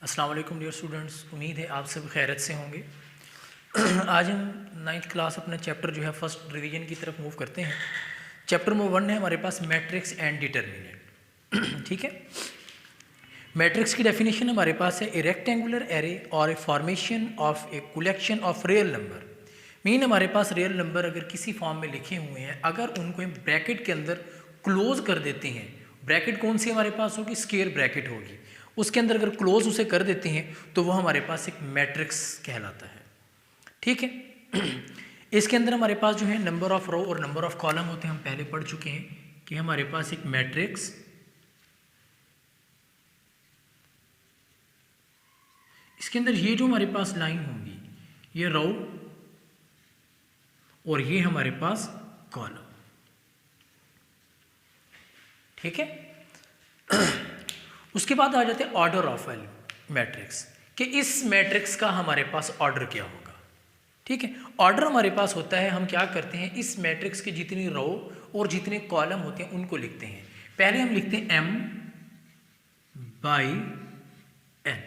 अस्सलाम वालेकुम dear students, उम्मीद है आप सब खैरियत से होंगे। आज हम 9th क्लास अपना चैप्टर जो है फर्स्ट रिवीजन की तरफ मूव करते हैं। चैप्टर नंबर 1 है हमारे पास मैट्रिक्स एंड डिटर्मिनेंट। ठीक है, मैट्रिक्स की डेफिनेशन हमारे पास है ए रेक्टेंगुलर एरे और a formation of a collection of real number. Mean हमारे पास रियल नंबर अगर किसी फॉर्म में लिखे हुए हैं, अगर उनको हम ब्रैकेट के अंदर क्लोज कर देते हैं, ब्रैकेट कौन सी हमारे पास होगी, स्क्वायर ब्रैकेट होगी, उसके अंदर अगर क्लोज उसे कर देते हैं तो वो हमारे पास एक मैट्रिक्स कहलाता है। ठीक है, इसके अंदर हमारे पास जो है नंबर ऑफ रो और नंबर ऑफ कॉलम होते हैं, हम पहले पढ़ चुके हैं कि हमारे पास एक मैट्रिक्स इसके अंदर ये जो हमारे पास लाइन होंगी ये रो और ये हमारे पास कॉलम। ठीक है, उसके बाद आ जाते हैं ऑर्डर ऑफ मैट्रिक्स कि इस मैट्रिक्स का हमारे पास ऑर्डर क्या होगा। ठीक है, ऑर्डर हमारे पास होता है, हम क्या करते हैं इस मैट्रिक्स के जितनी रो और जितने कॉलम होते हैं उनको लिखते हैं। पहले हम लिखते हैं m by n।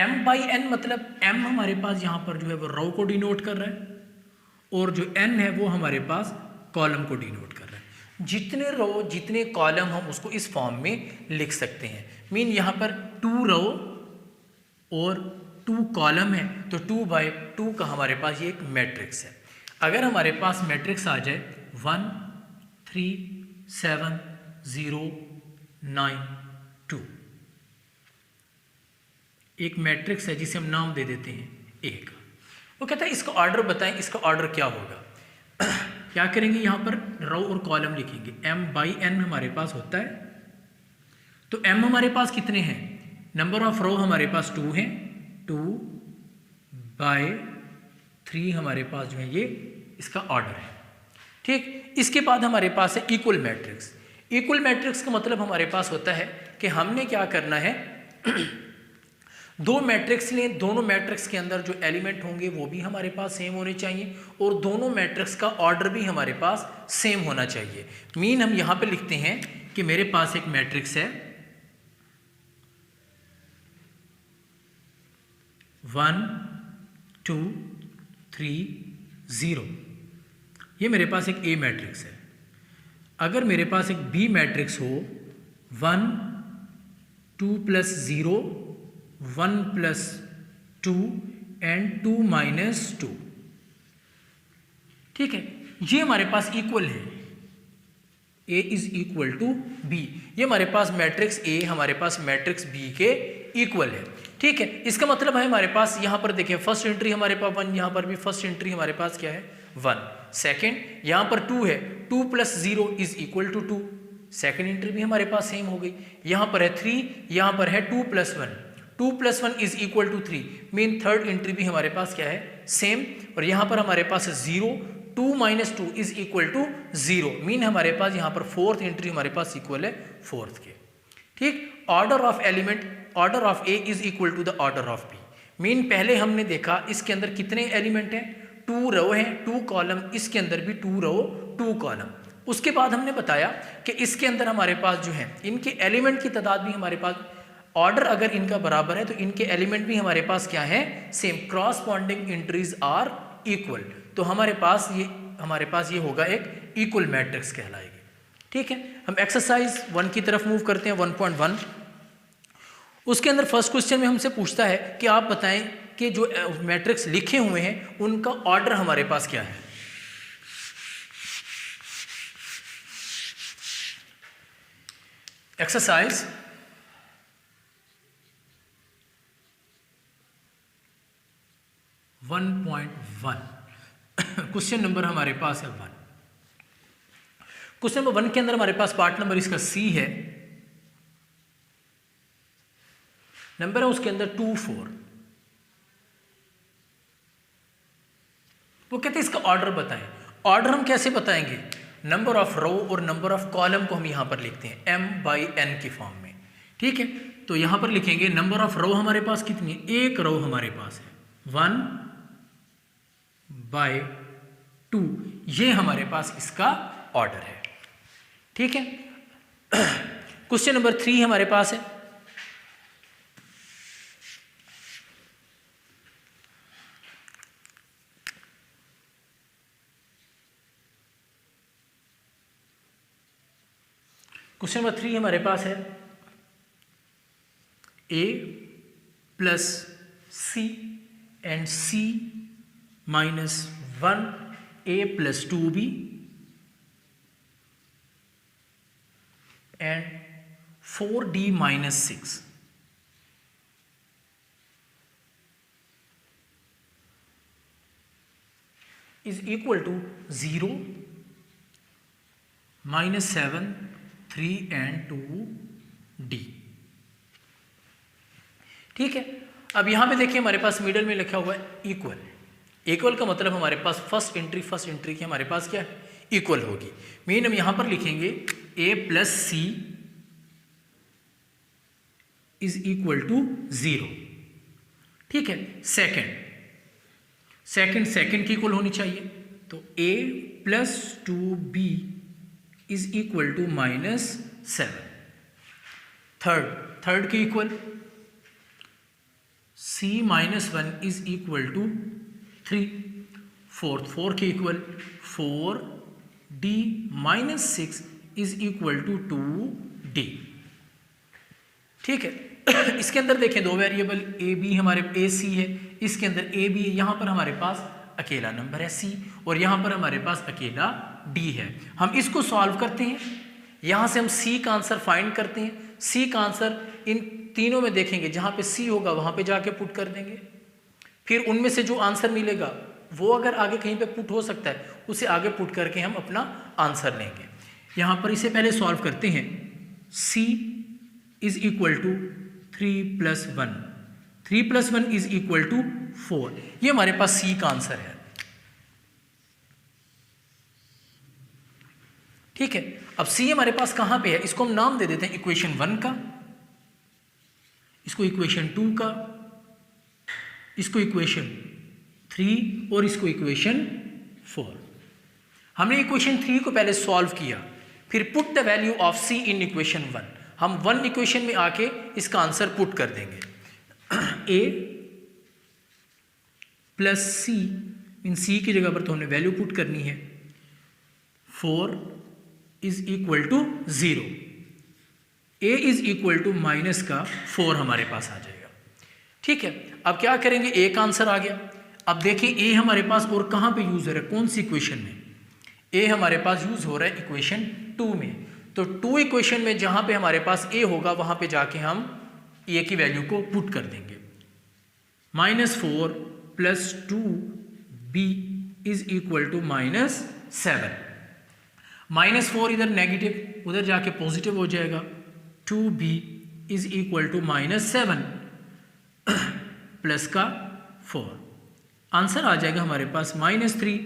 m by n मतलब m हमारे पास यहाँ पर जो है वो रो को डिनोट कर रहा है और जो n है वो हमारे पास कॉलम को डिनोट कर रहा है। जितने रो जितने कॉलम हम उसको इस फॉर्म में लिख सकते हैं। मीन यहाँ पर 2 रो और 2 कॉलम है तो 2 बाई 2 का हमारे पास ये एक मैट्रिक्स है। अगर हमारे पास मैट्रिक्स आ जाए 1 3 7 0 9 2, एक मैट्रिक्स है जिसे हम नाम दे देते हैं A का। वो कहता है इसका ऑर्डर बताएं, इसका ऑर्डर क्या होगा। क्या करेंगे, यहाँ पर रो और कॉलम लिखेंगे। m बाई n हमारे पास होता है, तो m हमारे पास कितने हैं, नंबर ऑफ रो हमारे पास 2 हैं, 2 बाई 3 हमारे पास जो है ये इसका ऑर्डर है। ठीक, इसके बाद हमारे पास है इक्वल मैट्रिक्स। इक्वल मैट्रिक्स का मतलब हमारे पास होता है कि हमने क्या करना है दो मैट्रिक्स लें, दोनों मैट्रिक्स के अंदर जो एलिमेंट होंगे वो भी हमारे पास सेम होने चाहिए और दोनों मैट्रिक्स का ऑर्डर भी हमारे पास सेम होना चाहिए। मीन हम यहां पे लिखते हैं कि मेरे पास एक मैट्रिक्स है 1 2 3 0, ये मेरे पास एक ए मैट्रिक्स है। अगर मेरे पास एक बी मैट्रिक्स हो 1 2 प्लस 0 1 प्लस 2 एंड 2 माइनस 2, ठीक है, ये हमारे पास इक्वल है, A is equal to B। ये हमारे पास मैट्रिक्स A हमारे पास मैट्रिक्स B के इक्वल है। ठीक है, इसका मतलब है हमारे पास यहाँ पर देखें फर्स्ट एंट्री हमारे पास 1, यहाँ पर भी फर्स्ट एंट्री हमारे पास क्या है 1, सेकेंड यहाँ पर 2 है, 2 plus 0 is equal to 2, second entry भी हमारे पास सेम हो गई। यहाँ पर है 3, यहाँ पर है 2 plus 1, 2 plus 1 is equal to 3, mean third entry भी हमारे पास क्या है सेम। और यहाँ पर हमारे पास 0, 2 minus 2 is equal to 0, mean हमारे पास यहाँ पर फोर्थ एंट्री हमारे पास इक्वल है फोर्थ के। ठीक, order of element, order of A is equal to the order of B। मीन पहले हमने देखा इसके अंदर कितने एलिमेंट हैं, 2 रो हैं 2 कॉलम, इसके अंदर भी 2 रो 2 कॉलम। उसके बाद हमने बताया कि इसके अंदर हमारे पास जो है इनके एलिमेंट की तादाद भी हमारे पास, ऑर्डर अगर इनका बराबर है तो इनके एलिमेंट भी हमारे पास क्या है same, corresponding entries are equal. तो हमारे पास ये होगा एक इक्वल मैट्रिक्स कहलाएगी। ठीक है, हम एक्सरसाइज 1 की तरफ मूव करते हैं 1.1। उसके अंदर फर्स्ट क्वेश्चन में हमसे पूछता है कि आप बताएं कि जो मैट्रिक्स लिखे हुए हैं उनका ऑर्डर हमारे पास क्या है। एक्सरसाइज 1.1, क्वेश्चन नंबर हमारे पास है 1। क्वेश्चन नंबर 1 के अंदर हमारे पास पार्ट नंबर इसका C है, नंबर है उसके अंदर 2 4। वो कहते हैं इसका ऑर्डर बताएं। ऑर्डर हम कैसे बताएंगे, नंबर ऑफ रो और नंबर ऑफ कॉलम को हम यहां पर लिखते हैं m बाई n की फॉर्म में। ठीक है, तो यहां पर लिखेंगे नंबर ऑफ रो हमारे पास कितनी है, एक रो हमारे पास है 1 बाई 2, ये हमारे पास इसका ऑर्डर है। ठीक है, क्वेश्चन नंबर 3 हमारे पास है क्वेश्चन नंबर 3 हमारे पास है a plus C and c minus 1 a plus 2b and 4d minus 6 is equal to 0, minus 7, 3 and 2d। ठीक है, अब यहां पे देखिए हमारे पास मिडल में लिखा हुआ है इक्वल। इक्वल का मतलब हमारे पास फर्स्ट एंट्री की हमारे पास क्या है, इक्वल होगी। मीन हम यहां पर लिखेंगे a plus C is equal to 0। ठीक है, सेकंड की इक्वल होनी चाहिए, तो a plus 2b is equal to minus 7। Third की equal c minus 1 is equal to 3। Fourth की equal 4d minus 6 is equal to 2d। ठीक है, इसके अंदर देखें दो वेरिएबल ए बी हमारे ए सी है, इसके अंदर ए बी है, यहाँ पर हमारे पास अकेला नंबर है सी और यहाँ पर हमारे पास अकेला डी है। हम इसको सॉल्व करते हैं, यहाँ से हम सी का आंसर फाइंड करते हैं। सी का आंसर इन तीनों में देखेंगे, जहाँ पे सी होगा वहाँ पे जाके पुट कर देंगे। फिर उनमें से जो आंसर मिलेगा वो अगर आगे कहीं पे पुट हो सकता है, उसे आगे पुट करके हम अपना आंसर लेंगे। यहाँ पर इसे पहले सॉल्व करते हैं। C is equal to 3 plus 1, 3 plus 1 is equal to 4। ये हमारे पास सी का आंसर है। ठीक है, अब सी हमारे पास कहां पे है, इसको हम नाम दे देते हैं इक्वेशन 1 का, इसको इक्वेशन 2 का, इसको इक्वेशन 3 और इसको इक्वेशन 4। हमने इक्वेशन 3 को पहले सॉल्व किया, फिर put the value of C in equation 1। हम 1 इक्वेशन में आके इसका आंसर पुट कर देंगे। a प्लस सी, इन सी की जगह पर तो हमने वैल्यू पुट करनी है। 4 is equal to 0, a is equal to minus का 4 हमारे पास आ जाएगा। ठीक है, अब क्या करेंगे, a का आंसर आ गया। अब देखिए a हमारे पास और कहाँ पे यूज हो रहा है, कौन सी इक्वेशन में, a हमारे पास यूज हो रहा है इक्वेशन 2 में। तो 2 इक्वेशन में जहां पे हमारे पास a होगा वहां पे जाके हम a की वैल्यू को पुट कर देंगे। -4 plus 2b is equal to -7। -4 इधर नेगेटिव, उधर जाके पॉजिटिव हो जाएगा। 2b is equal to -7 plus का 4। आंसर आ जाएगा हमारे पास -3,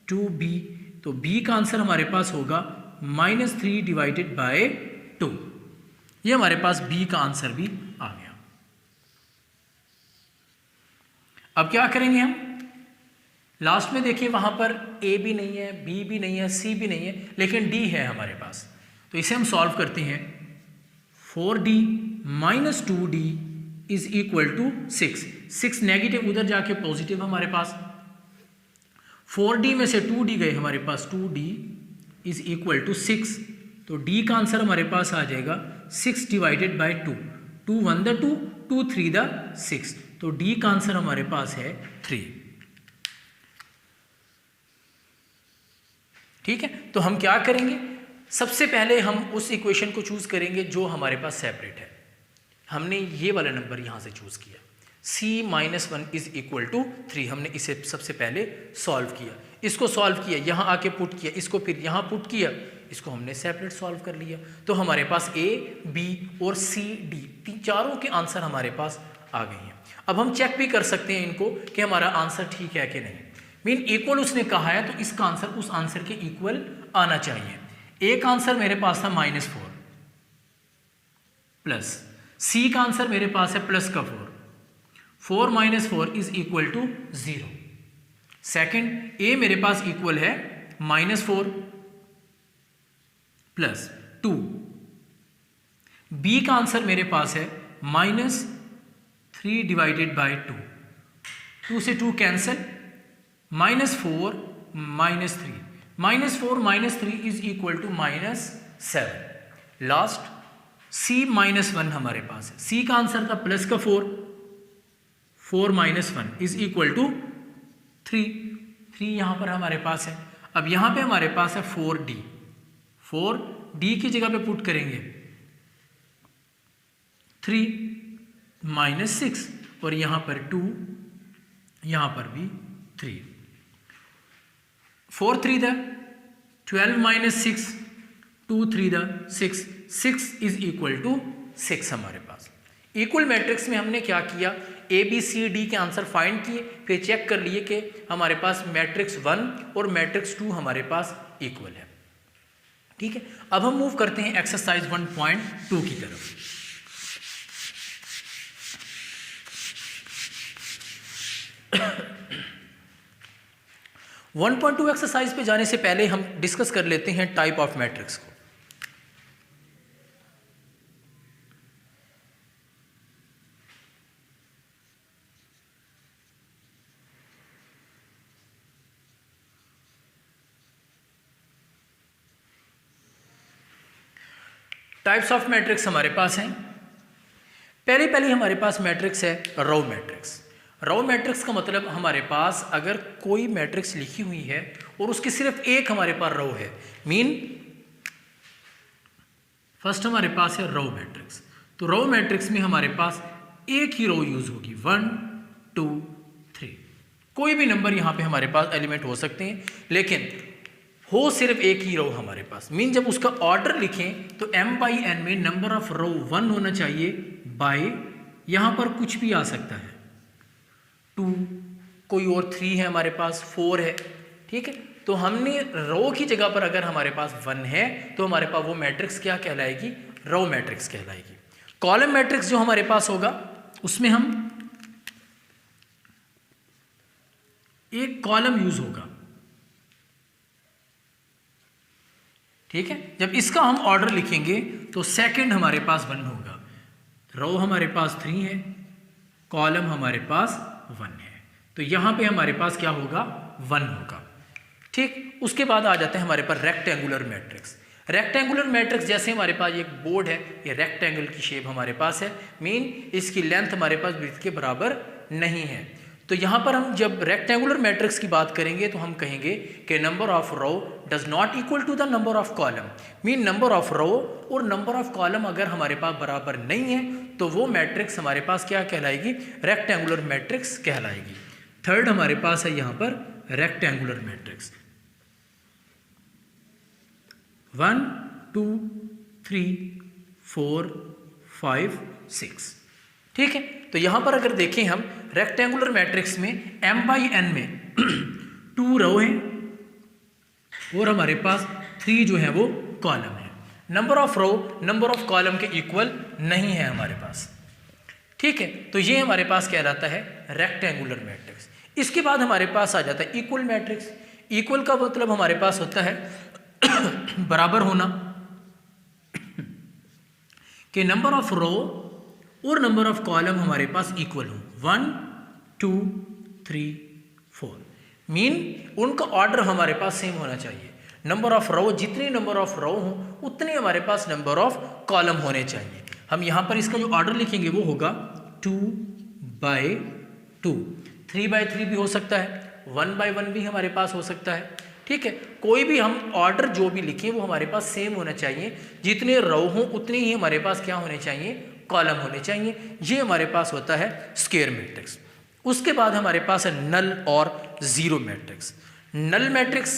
2b। तो b का आंसर हमारे पास होगा -3 डिवाइडेड बाय 2। ये हमारे पास b का आंसर भी आ गया। अब क्या करेंगे हम, लास्ट में देखिए वहां पर a भी नहीं है, b भी नहीं है, c भी नहीं है, लेकिन d है हमारे पास। तो इसे हम सॉल्व करते हैं। 4d minus 2d is equal to 6 negative, उधर जाके पॉजिटिव हमारे पास। 4d में से 2d गए हमारे पास, 2d इज इक्वल टू 6। तो d का आंसर हमारे पास आ जाएगा 6 डिवाइडेड बाय 2। 2 1 द 2, 2 3 द 6। तो d का आंसर हमारे पास है 3। ठीक है, तो हम क्या करेंगे, सबसे पहले हम उस इक्वेशन को चूज करेंगे जो हमारे पास सेपरेट है। हमने ये वाला नंबर यहां से चूज किया, c-1 इज इक्वल टू 3। हमने इसे सबसे पहले सॉल्व किया, इसको सॉल्व किया, यहाँ आके पुट किया, इसको फिर यहाँ पुट किया, इसको हमने सेपरेट सॉल्व कर लिया। तो हमारे पास a, b और c, d चारों के आंसर हमारे पास आ गए हैं। अब हम चेक भी कर सकते हैं इनको कि हमारा आंसर ठीक है कि नहीं। मीन इक्वल उसने कहा है तो इसका आंसर उस आंसर के इक्वल आना चाहिए। a का आंसर मेरे पास था -4 प्लस c का आंसर मेरे पास है प्लस का 4। 4 minus 4 is equal to 0। Second a मेरे पास इक्वल है -4 प्लस 2। b का आंसर मेरे पास है -3 डिवाइडेड बाय 2। 2 से 2 cancel, -4 -3, -4 -3 is equal to -7। Last c minus 1 हमारे पास है, c का आंसर था प्लस का 4, 4 माइनस 1 इज इक्वल टू 3, 3 यहां पर हमारे पास है। अब यहां पे हमारे पास है 4d, 4d की जगह पे पुट करेंगे 3 माइनस 6 और यहां पर 2, यहां पर भी 3, 4 3 द 12 माइनस 6, 2 3 द 6, 6 इज इक्वल टू 6 हमारे पास। इक्वल मैट्रिक्स में हमने क्या किया, ए बी सी डी के आंसर फाइंड किए, फिर चेक कर लिए कि हमारे पास मैट्रिक्स 1 और मैट्रिक्स 2 हमारे पास इक्वल है। ठीक है, अब हम मूव करते हैं एक्सरसाइज 1.2 की तरफ। वन 1.2 एक्सरसाइज पे जाने से पहले हम डिस्कस कर लेते हैं टाइप ऑफ मैट्रिक्स को। टाइप्स ऑफ मैट्रिक्स हमारे पास हैं। पहले हमारे पास मैट्रिक्स है रो मैट्रिक्स। रो मैट्रिक्स का मतलब हमारे पास अगर कोई मैट्रिक्स लिखी हुई है और उसकी सिर्फ एक हमारे पास रो है, मीन फर्स्ट हमारे पास है रो मैट्रिक्स, तो रो मैट्रिक्स में हमारे पास एक ही रो यूज होगी, 1 2 3। कोई भी नंबर यहाँ पे हमारे पास एलिमेंट हो सकते हैं, लेकिन हो सिर्फ एक ही रो हमारे पास। मीन जब उसका ऑर्डर लिखें तो m बाई n में नंबर ऑफ रो 1 होना चाहिए, बाय यहां पर कुछ भी आ सकता है, 2 कोई और 3 है हमारे पास, 4 है। ठीक है, तो हमने रो की जगह पर अगर हमारे पास 1 है तो हमारे पास वो मैट्रिक्स क्या कहलाएगी, रो मैट्रिक्स कहलाएगी। कॉलम मैट्रिक्स जो हमारे पास होगा उसमें हम एक कॉलम यूज होगा। ठीक है, जब इसका हम ऑर्डर लिखेंगे तो सेकंड हमारे पास 1 होगा, रो हमारे पास 3 है, कॉलम हमारे पास 1 है, तो यहां पे हमारे पास क्या होगा, 1 होगा। ठीक, उसके बाद आ जाते हैं हमारे पास रेक्टेंगुलर मैट्रिक्स। रेक्टेंगुलर मैट्रिक्स जैसे हमारे पास एक बोर्ड है, ये रेक्टेंगल की शेप हमारे पास है, मीन इसकी लेंथ हमारे पास ब्रेड्थ के बराबर नहीं है। तो यहाँ पर हम जब रेक्टेंगुलर मैट्रिक्स की बात करेंगे तो हम कहेंगे कि number of row does not equal to the number of column, mean number of row और नंबर ऑफ कॉलम अगर हमारे पास बराबर नहीं है तो वो मैट्रिक्स हमारे पास क्या कहलाएगी, रेक्टेंगुलर मैट्रिक्स कहलाएगी। थर्ड हमारे पास है यहाँ पर रेक्टेंगुलर मैट्रिक्स, 1 2 3 4 5 6। ठीक है, तो यहां पर अगर देखें हम रेक्टेंगुलर मैट्रिक्स में m बाई n में 2 रो है और हमारे पास 3 जो है वो कॉलम है। Number of row number of column के इक्वल नहीं है हमारे पास। ठीक है, तो ये हमारे पास कहलाता है रेक्टेंगुलर मैट्रिक्स। इसके बाद हमारे पास आ जाता है इक्वल मैट्रिक्स। इक्वल का मतलब हमारे पास होता है बराबर होना, कि नंबर ऑफ रो और नंबर ऑफ कॉलम हमारे पास इक्वल हो, 1 2 3 4, मीन उनका ऑर्डर हमारे पास सेम होना चाहिए। नंबर ऑफ रो, जितने नंबर ऑफ रो हो उतने हमारे पास नंबर ऑफ कॉलम होने चाहिए। हम यहाँ पर इसका जो ऑर्डर लिखेंगे वो होगा 2 बाई 2, 3 बाई 3 भी हो सकता है, 1 बाई 1 भी हमारे पास हो सकता है। ठीक है, कोई भी हम ऑर्डर जो भी लिखें वो हमारे पास सेम होना चाहिए, जितने रो हों उतने ही हमारे पास क्या होने चाहिए, कॉलम होने चाहिए। ये हमारे पास होता है स्क्वायर मैट्रिक्स। उसके बाद हमारे पास है नल और zero matrix. Null matrix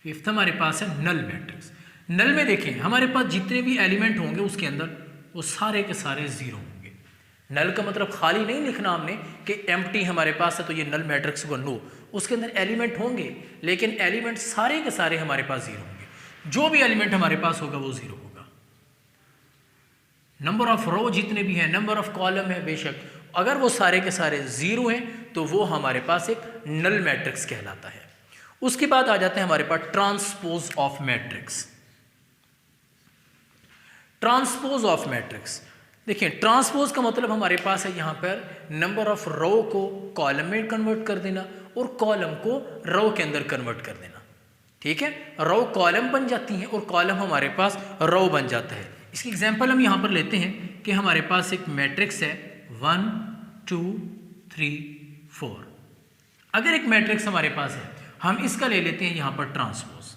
fifth हमारे पास है नल मैट्रिक्स। नल में देखें हमारे पास जितने भी एलिमेंट होंगे उसके अंदर वो सारे के सारे जीरो होंगे। नल का मतलब खाली नहीं लिखना हमने कि एम्प्टी हमारे पास है तो ये नल मैट्रिक्स को नो, उसके अंदर एलिमेंट होंगे लेकिन एलिमेंट सारे के सारे हमारे पास जीरो होंगे। जो भी एलिमेंट हमारे पास होगा वो जीरो होगा। नंबर ऑफ रो जितने भी हैं, नंबर ऑफ कॉलम है बेशक, अगर वो सारे के सारे जीरो हैं तो वो हमारे पास एक नल मैट्रिक्स कहलाता है। उसके बाद आ जाते हैं हमारे पास transpose of matrix. Transpose of matrix देखिए, ट्रांसपोज का मतलब हमारे पास है यहाँ पर नंबर ऑफ रो को कॉलम में कन्वर्ट कर देना और कॉलम को रो के अंदर कन्वर्ट कर देना। ठीक है, रो कॉलम बन जाती हैं और कॉलम हमारे पास रो बन जाता है। इसकी एग्जांपल हम यहाँ पर लेते हैं कि हमारे पास एक मैट्रिक्स है 1 2 3 4। अगर एक मैट्रिक्स हमारे पास है, हम इसका ले लेते हैं यहाँ पर ट्रांसपोज।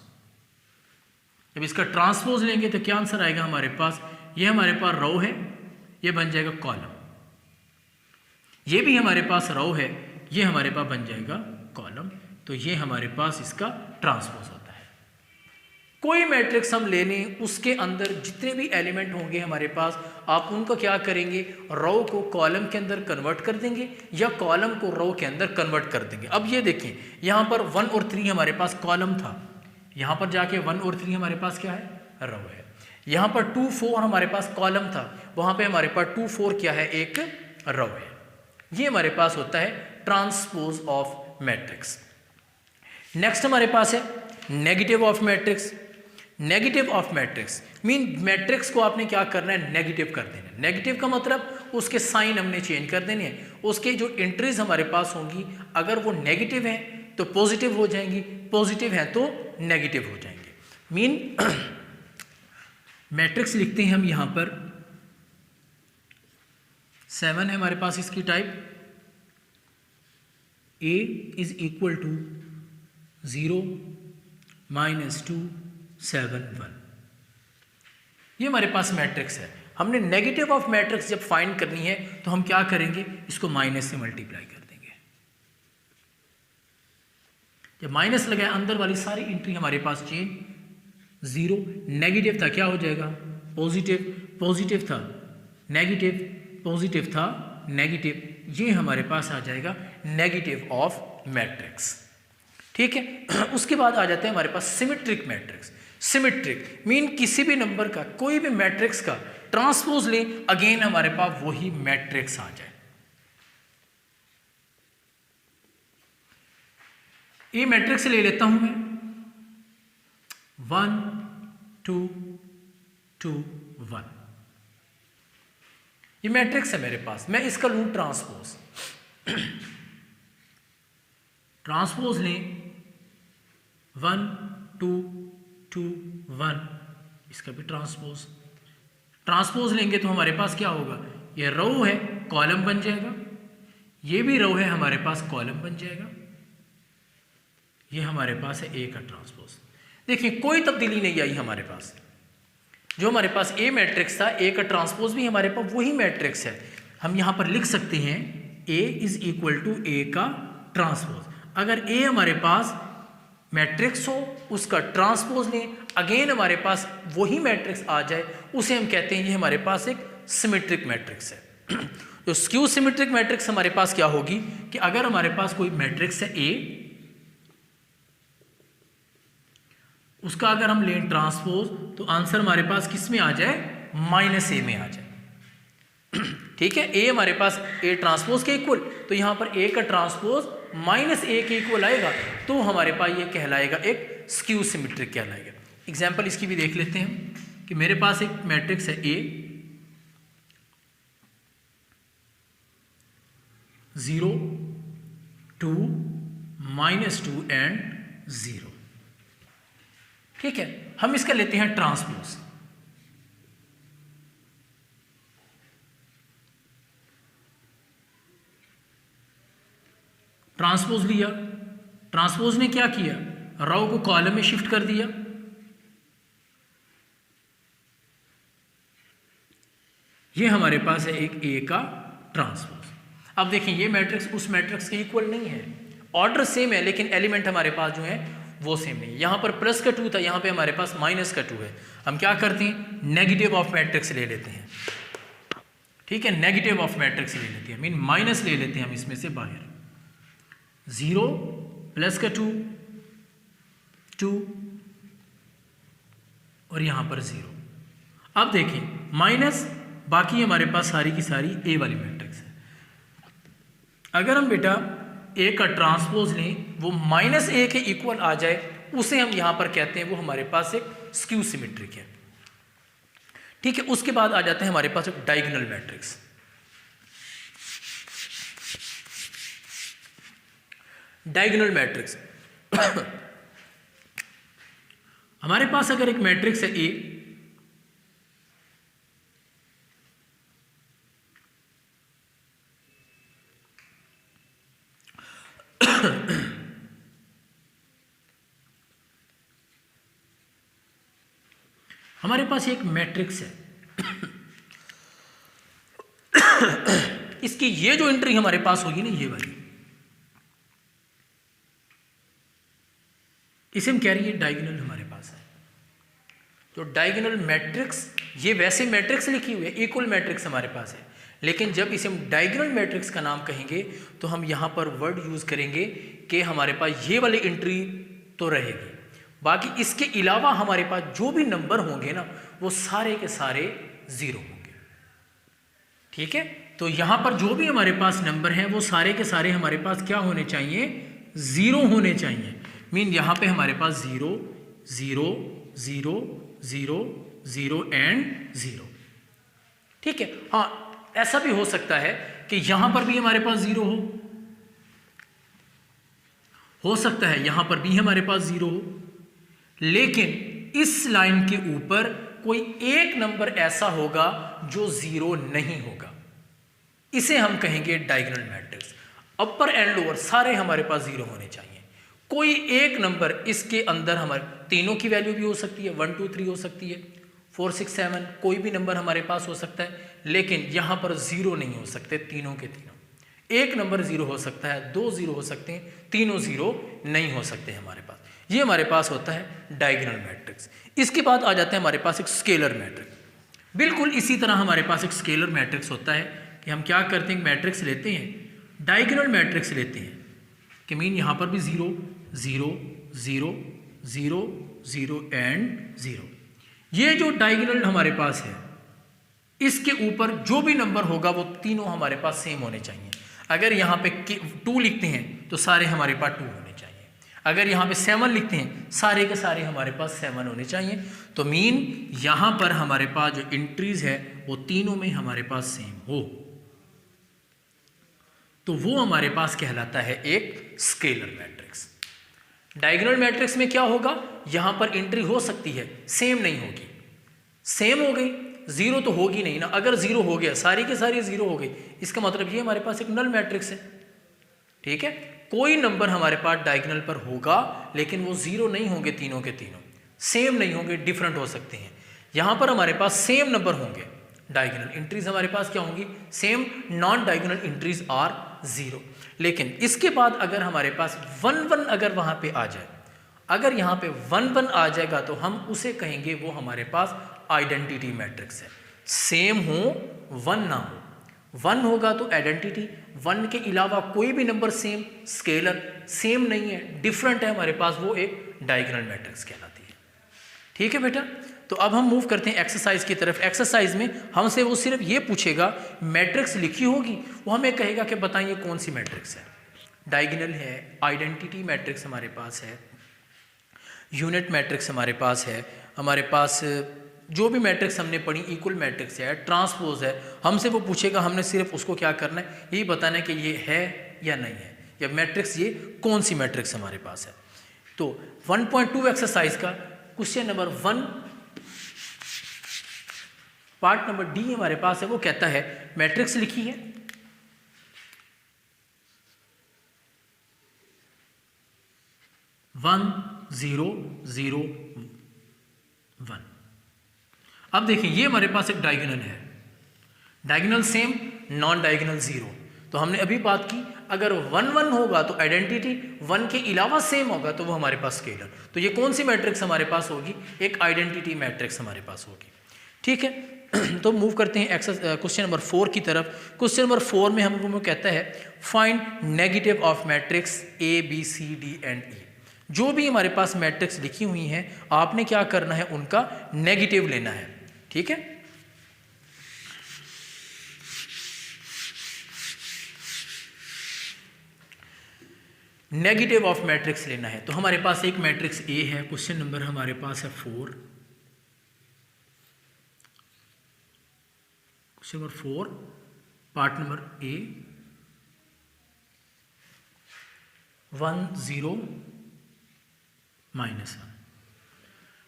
जब इसका ट्रांसपोज लेंगे तो क्या आंसर आएगा हमारे पास, ये हमारे पास रो है, ये बन जाएगा कॉलम, ये भी हमारे पास रो है, ये हमारे पास बन जाएगा कॉलम। तो ये हमारे पास इसका ट्रांसपोज होता है। कोई मैट्रिक्स हम ले लें, उसके अंदर जितने भी एलिमेंट होंगे हमारे पास, आप उनको क्या करेंगे, रो को कॉलम के अंदर कन्वर्ट कर देंगे या कॉलम को रो के अंदर कन्वर्ट कर देंगे। अब ये देखें, यहाँ पर 1 और 3 हमारे पास कॉलम था, यहाँ पर जाके 1 और 3 हमारे पास क्या है, रो है। यहाँ पर 2 4 हमारे पास कॉलम था, वहाँ पे हमारे पास 2 4 क्या है, एक रो है। ये हमारे पास होता है ट्रांसपोज ऑफ मैट्रिक्स। नेक्स्ट हमारे पास है negative of matrix. Negative of matrix mean matrix को आपने क्या करना है, नेगेटिव कर देना है। नेगेटिव का मतलब उसके साइन हमने चेंज कर देने हैं, उसके जो एंट्रीज हमारे पास होंगी अगर वो नेगेटिव हैं तो पॉजिटिव हो जाएंगी, पॉजिटिव हैं तो नेगेटिव हो जाएंगे। मीन मैट्रिक्स लिखते हैं हम यहाँ पर 7 है हमारे पास इसकी type, A is equal to 0 -2 7 1। ये हमारे पास मैट्रिक्स है। हमने नेगेटिव ऑफ मैट्रिक्स जब फाइंड करनी है तो हम क्या करेंगे, इसको माइनस से मल्टीप्लाई कर देंगे। जब माइनस लगाए अंदर वाली सारी एंट्री हमारे पास चेंज, 0 नेगेटिव था क्या हो जाएगा, पॉजिटिव, पॉजिटिव था नेगेटिव, पॉजिटिव था नेगेटिव, ये हमारे पास आ जाएगा नेगेटिव ऑफ मैट्रिक्स। ठीक है, उसके बाद आ जाते हैं हमारे पास सिमेट्रिक मैट्रिक्स। सिमेट्रिक मीन किसी भी नंबर का, कोई भी मैट्रिक्स का ट्रांसपोज लें, अगेन हमारे पास वही मैट्रिक्स आ जाए। ये मैट्रिक्स ले लेता हूं मैं 1 2 2 1। ये मैट्रिक्स है मेरे पास, मैं इसका लूं ट्रांसपोज। ट्रांसपोज लें 1 2 2 1, इसका भी ट्रांसपोज। ट्रांसपोज लेंगे तो हमारे पास क्या होगा, ये रो है कॉलम बन जाएगा, ये भी रो है हमारे पास कॉलम बन जाएगा, ये हमारे पास है ए का ट्रांसपोज। देखिए कोई तब्दीली नहीं आई हमारे पास, जो हमारे पास ए मैट्रिक्स था, ए का ट्रांसपोज भी हमारे पास वही मैट्रिक्स है। हम यहां पर लिख सकते हैं ए इज इक्वल टू ए का ट्रांसपोज। अगर ए हमारे पास मैट्रिक्स हो, उसका ट्रांसपोज लें, अगेन हमारे पास वही मैट्रिक्स आ जाए, उसे हम कहते हैं ये हमारे पास एक सिमेट्रिक मैट्रिक्स है। तो स्क्यू सिमेट्रिक मैट्रिक्स हमारे पास क्या होगी कि अगर हमारे पास कोई मैट्रिक्स है ए, उसका अगर हम लें ट्रांसपोज तो आंसर हमारे पास किस में आ जाए, -a में आ जाए। ठीक है, ए हमारे पास ए ट्रांसपोज के इक्वल, तो यहां पर ए का ट्रांसपोज -a के इक्वल आएगा, तो हमारे पास ये कहलाएगा एक स्क्यू सिमेट्रिक कहलाएगा। एग्जाम्पल इसकी भी देख लेते हैं कि मेरे पास एक मैट्रिक्स है ए 0 2 -2 एंड 0। ठीक है, हम इसका लेते हैं ट्रांसपोज। ट्रांसपोज लिया, ट्रांसपोज ने क्या किया, रो को कॉलम में शिफ्ट कर दिया, ये हमारे पास है एक ए का ट्रांसपोज। अब देखें ये मैट्रिक्स उस मैट्रिक्स के इक्वल नहीं है, ऑर्डर सेम है लेकिन एलिमेंट हमारे पास जो है वो सेम नहीं है। यहां पर प्लस का 2 था, यहां पे हमारे पास माइनस का 2 है। हम क्या करते हैं, नेगेटिव ऑफ मैट्रिक्स ले लेते हैं। ठीक है, नेगेटिव ऑफ मैट्रिक्स ले लेते हैं, मीन माइनस ले लेते हैं हम इसमें से बाहर। 0 प्लस का 2 2 और यहां पर 0। अब देखें माइनस, बाकी हमारे पास सारी की सारी ए वाली मैट्रिक्स है। अगर हम बेटा ए का ट्रांसपोज लें, वो -a के इक्वल आ जाए, उसे हम यहां पर कहते हैं वो हमारे पास एक स्क्यू सिमेट्रिक है। ठीक है, उसके बाद आ जाते हैं हमारे पास एक डायगोनल मैट्रिक्स। डायगोनल मैट्रिक्स हमारे पास अगर एक मैट्रिक्स है ए, हमारे पास एक मैट्रिक्स है, इसकी ये जो एंट्री हमारे पास होगी ना, ये वाली, इसे हम कह रहे हैं डायगोनल हमारे पास है। तो डायगोनल मैट्रिक्स, ये वैसे मैट्रिक्स लिखी हुई है, इक्वल मैट्रिक्स हमारे पास है, लेकिन जब इसे हम डायगोनल मैट्रिक्स का नाम कहेंगे तो हम यहाँ पर वर्ड यूज करेंगे कि हमारे पास ये वाली एंट्री तो रहेगी, बाकी इसके अलावा हमारे पास जो भी नंबर होंगे ना वो सारे के सारे जीरो होंगे। ठीक है, तो यहां पर जो भी हमारे पास नंबर हैं वो सारे के सारे हमारे पास क्या होने चाहिए, जीरो होने चाहिए। मीन यहां पे हमारे पास 0 0 0 0 0 एंड 0। ठीक है, हाँ ऐसा भी हो सकता है कि यहां पर भी हमारे पास 0 हो सकता है यहां पर भी हमारे पास 0 हो, लेकिन इस लाइन के ऊपर कोई एक नंबर ऐसा होगा जो 0 नहीं होगा, इसे हम कहेंगे diagonal matrix. Upper and lower सारे हमारे पास 0 होने चाहिए, कोई एक नंबर इसके अंदर हमारे तीनों की वैल्यू भी हो सकती है, 1 2 3 हो सकती है, 4 6 7 कोई भी नंबर हमारे पास हो सकता है, लेकिन यहां पर 0 नहीं हो सकते तीनों के तीनों। एक नंबर 0 हो सकता है, 2 0 हो सकते हैं, तीनों 0 नहीं हो सकते हमारे पास। ये हमारे पास होता है डायगोनल मैट्रिक्स। इसके बाद आ जाता है हमारे पास एक स्केलर मैट्रिक्स। बिल्कुल इसी तरह हमारे पास एक स्केलर मैट्रिक्स होता है कि हम क्या करते हैं, मैट्रिक्स लेते हैं, डायगोनल मैट्रिक्स लेते हैं कि मीन यहां पर भी 0 0 0 0 0 एंड 0। ये जो डायगोनल हमारे पास है इसके ऊपर जो भी नंबर होगा वो तीनों हमारे पास सेम होने चाहिए। अगर यहाँ पे 2 लिखते हैं तो सारे हमारे पास 2 होने चाहिए, अगर यहाँ पे 7 लिखते हैं सारे के सारे हमारे पास 7 होने चाहिए। तो मीन यहाँ पर हमारे पास जो एंट्रीज है वो तीनों में हमारे पास सेम हो, तो वो हमारे पास कहलाता है एक स्केलर मैट्रिक्स। डायगोनल मैट्रिक्स में क्या होगा, यहां पर एंट्री हो सकती है, सेम नहीं होगी, सेम हो गई 0 तो होगी नहीं ना। अगर 0 हो गया, सारी के सारी 0 हो गई, इसका मतलब ये हमारे पास एक नल मैट्रिक्स है। ठीक है, कोई नंबर हमारे पास डायगोनल पर होगा लेकिन वो 0 नहीं होंगे, तीनों के तीनों सेम नहीं होंगे, डिफरेंट हो सकते हैं। यहां पर हमारे पास सेम नंबर होंगे, डायगोनल एंट्रीज हमारे पास क्या होंगी, same. Non diagonal entries are 0। लेकिन इसके बाद अगर हमारे पास 1 1 अगर वहां पे आ जाए, अगर यहां पे 1 1 आ जाएगा तो हम उसे कहेंगे वो हमारे पास आइडेंटिटी मैट्रिक्स है। सेम हो 1 ना हो, 1 होगा तो आइडेंटिटी, 1 के अलावा कोई भी नंबर सेम, स्केलर सेम नहीं है, डिफरेंट है हमारे पास, वो एक डायगोनल मैट्रिक्स कहलाती है। ठीक है बेटा, तो अब हम मूव करते हैं एक्सरसाइज की तरफ। एक्सरसाइज में हमसे वो सिर्फ ये पूछेगा, मैट्रिक्स लिखी होगी, वो हमें कहेगा कि बताइए कौन सी मैट्रिक्स है। डायगोनल है, आइडेंटिटी मैट्रिक्स हमारे पास है, यूनिट मैट्रिक्स हमारे पास है, हमारे पास जो भी मैट्रिक्स हमने पढ़ी, इक्वल मैट्रिक्स है, ट्रांसपोज है। हमसे वो पूछेगा, हमने सिर्फ उसको क्या करना है, यही बताना है कि ये है या नहीं है, या मैट्रिक्स ये कौन सी मैट्रिक्स हमारे पास है। तो 1.2 एक्सरसाइज का question number 1 part number D हमारे पास है, वो कहता है मैट्रिक्स लिखी है, वन 0 0 1। अब देखिए ये हमारे पास एक डायगोनल है, डायगोनल सेम, नॉन डायगोनल 0। तो हमने अभी बात की, अगर 1 1 होगा तो आइडेंटिटी, 1 के अलावा सेम होगा तो वो हमारे पास स्केलर। तो ये कौन सी मैट्रिक्स हमारे पास होगी, एक आइडेंटिटी मैट्रिक्स हमारे पास होगी। ठीक है, तो मूव करते हैं क्वेश्चन नंबर 4 की तरफ। क्वेश्चन नंबर 4 में हमें कहता है find negative of matrix A B C D and E। जो भी हमारे पास मैट्रिक्स लिखी हुई हैं आपने क्या करना है, उनका नेगेटिव लेना है। ठीक है, नेगेटिव ऑफ मैट्रिक्स लेना है। तो हमारे पास एक मैट्रिक्स A है, क्वेश्चन नंबर हमारे पास है 4, question number 4 part number A 1 0 -1।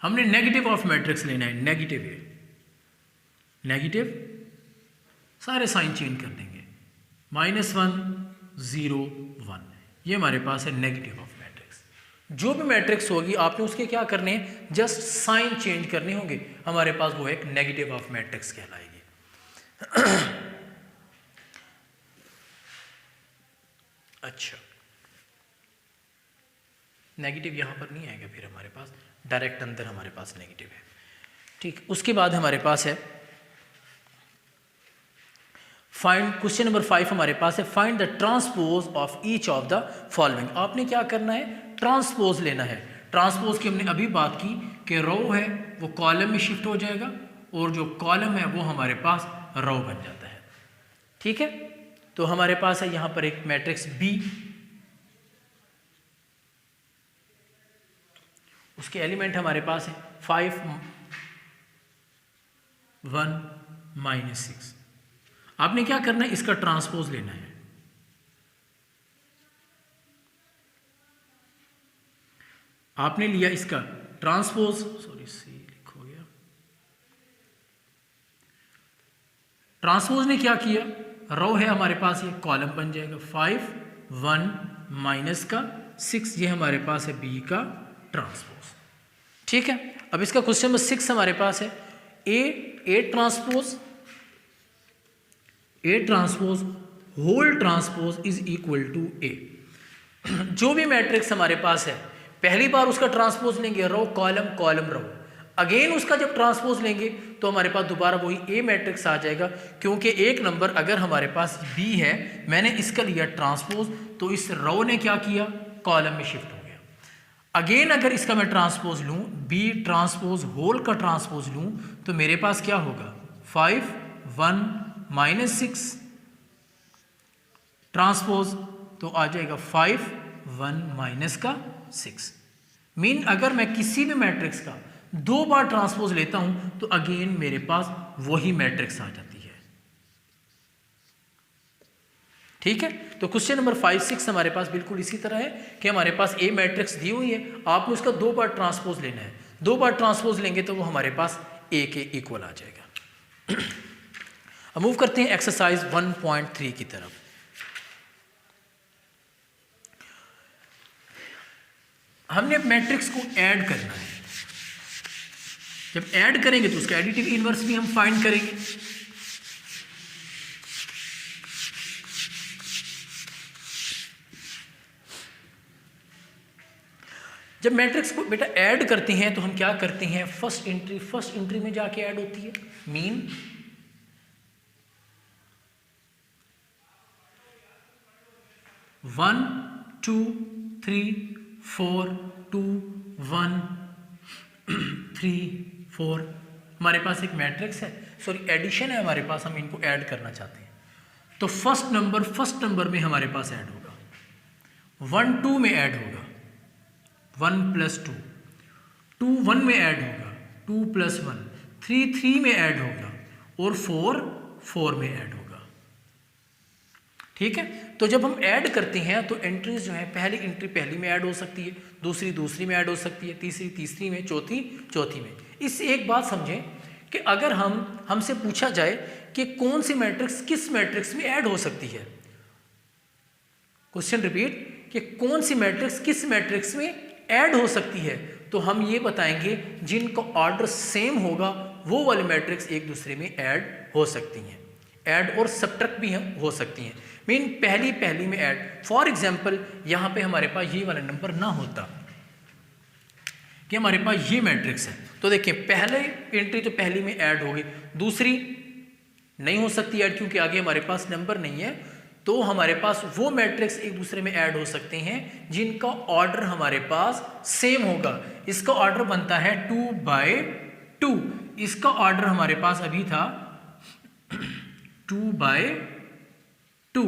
हमने नेगेटिव ऑफ मैट्रिक्स लेना है, नेगेटिव है, नेगेटिव सारे साइन चेंज कर देंगे, -1 0 1, ये हमारे पास है नेगेटिव ऑफ मैट्रिक्स। जो भी मैट्रिक्स होगी आपने उसके क्या करने हैं, जस्ट साइन चेंज करने होंगे, हमारे पास वो एक नेगेटिव ऑफ मैट्रिक्स कहलाएगी। अच्छा, नेगेटिव यहाँ पर नहीं आएगा, फिर हमारे पास डायरेक्ट अंदर हमारे पास नेगेटिव है, ठीक। उसके बाद हमारे पास है फाइंड, क्वेश्चन नंबर 5 हमारे पास है find the transpose of each of the following. आपने क्या करना है, ट्रांसपोज लेना है। ट्रांसपोज की हमने अभी बात की कि रो है वो कॉलम में शिफ्ट हो जाएगा और जो कॉलम है वो हमारे पास रो बन जाता है, ठीक है। तो हमारे पास है यहाँ पर एक मैट्रिक्स बी, उसके एलिमेंट हमारे पास है 5 1 -6। आपने क्या करना है, इसका ट्रांसपोज लेना है। आपने लिया इसका ट्रांसपोज, सॉरी सी लिख हो गया, ट्रांसपोज ने क्या किया, रो है हमारे पास, ये कॉलम बन जाएगा 5 1 -6, ये हमारे पास है बी का ट्रांसपोज, ठीक है। अब इसका क्वेश्चन नंबर 6 हमारे पास है A transpose whole transpose is equal to A. जो भी मैट्रिक्स हमारे पास है, पहली बार उसका ट्रांसपोज लेंगे row column column row, again उसका जब ट्रांसपोज लेंगे तो हमारे पास दोबारा वही ए मैट्रिक्स आ जाएगा, क्योंकि एक नंबर अगर हमारे पास बी है, मैंने इसका लिया ट्रांसपोज, तो इस रो ने क्या किया, कॉलम में शिफ्ट हो गया। अगेन अगर इसका मैं ट्रांसपोज लूं, बी ट्रांसपोज होल का ट्रांसपोज लूं, तो मेरे पास क्या होगा, 5 1 -6 ट्रांसपोज, तो आ जाएगा 5 1 -6। मीन अगर मैं किसी भी मैट्रिक्स का 2 बार ट्रांसपोज लेता हूं तो अगेन मेरे पास वही मैट्रिक्स आ जाती है, ठीक है। तो क्वेश्चन नंबर 5 6 हमारे पास बिल्कुल इसी तरह है कि हमारे पास ए मैट्रिक्स दी हुई है, आपको उसका 2 बार ट्रांसपोज लेना है, 2 बार ट्रांसपोज लेंगे तो वो हमारे पास ए के इक्वल आ जाएगा। अब मूव करते हैं एक्सरसाइज 1.3 की तरफ। हमने मैट्रिक्स को ऐड करना है, जब ऐड करेंगे तो उसका एडिटिव इनवर्स भी हम फाइंड करेंगे। जब मैट्रिक्स को बेटा ऐड करते हैं तो हम क्या करते हैं, फर्स्ट एंट्री में जाके ऐड होती है, मीन 1 2 3 4 2 1 3 4 हमारे पास एक मैट्रिक्स है, सॉरी एडिशन है हमारे पास, हम इनको ऐड करना चाहते हैं। तो फर्स्ट नंबर में हमारे पास ऐड होगा, 1 2 में ऐड होगा 1 + 2, 2 1 में ऐड होगा 2 + 1, 3 3 में ऐड होगा और 4 4 में ऐड होगा, ठीक है। तो जब हम ऐड करते हैं तो एंट्रीज जो है, पहली एंट्री पहली में ऐड हो सकती है, दूसरी में ऐड हो सकती है, तीसरी में, चौथी में। इससे एक बात समझें कि अगर हमसे पूछा जाए कि कौन सी मैट्रिक्स किस मैट्रिक्स में ऐड हो सकती है, क्वेश्चन रिपीट, कि कौन सी मैट्रिक्स किस मैट्रिक्स में ऐड हो सकती है, तो हम ये बताएंगे जिनका ऑर्डर सेम होगा वो वाली मैट्रिक्स एक दूसरे में ऐड हो सकती हैं, ऐड और सब्ट्रैक्ट भी हो सकती हैं। मीन पहली में ऐड, फॉर एग्जाम्पल यहाँ पे हमारे पास ये वाला नंबर ना होता कि हमारे पास ये मैट्रिक्स है, तो देखिए पहले एंट्री तो पहली में ऐड हो गई, दूसरी नहीं हो सकती ऐड क्योंकि आगे हमारे पास नंबर नहीं है, तो हमारे पास वो मैट्रिक्स एक दूसरे में ऐड हो सकते हैं जिनका ऑर्डर हमारे पास सेम होगा। इसका ऑर्डर बनता है 2/2, इसका ऑर्डर हमारे पास अभी था 2/2,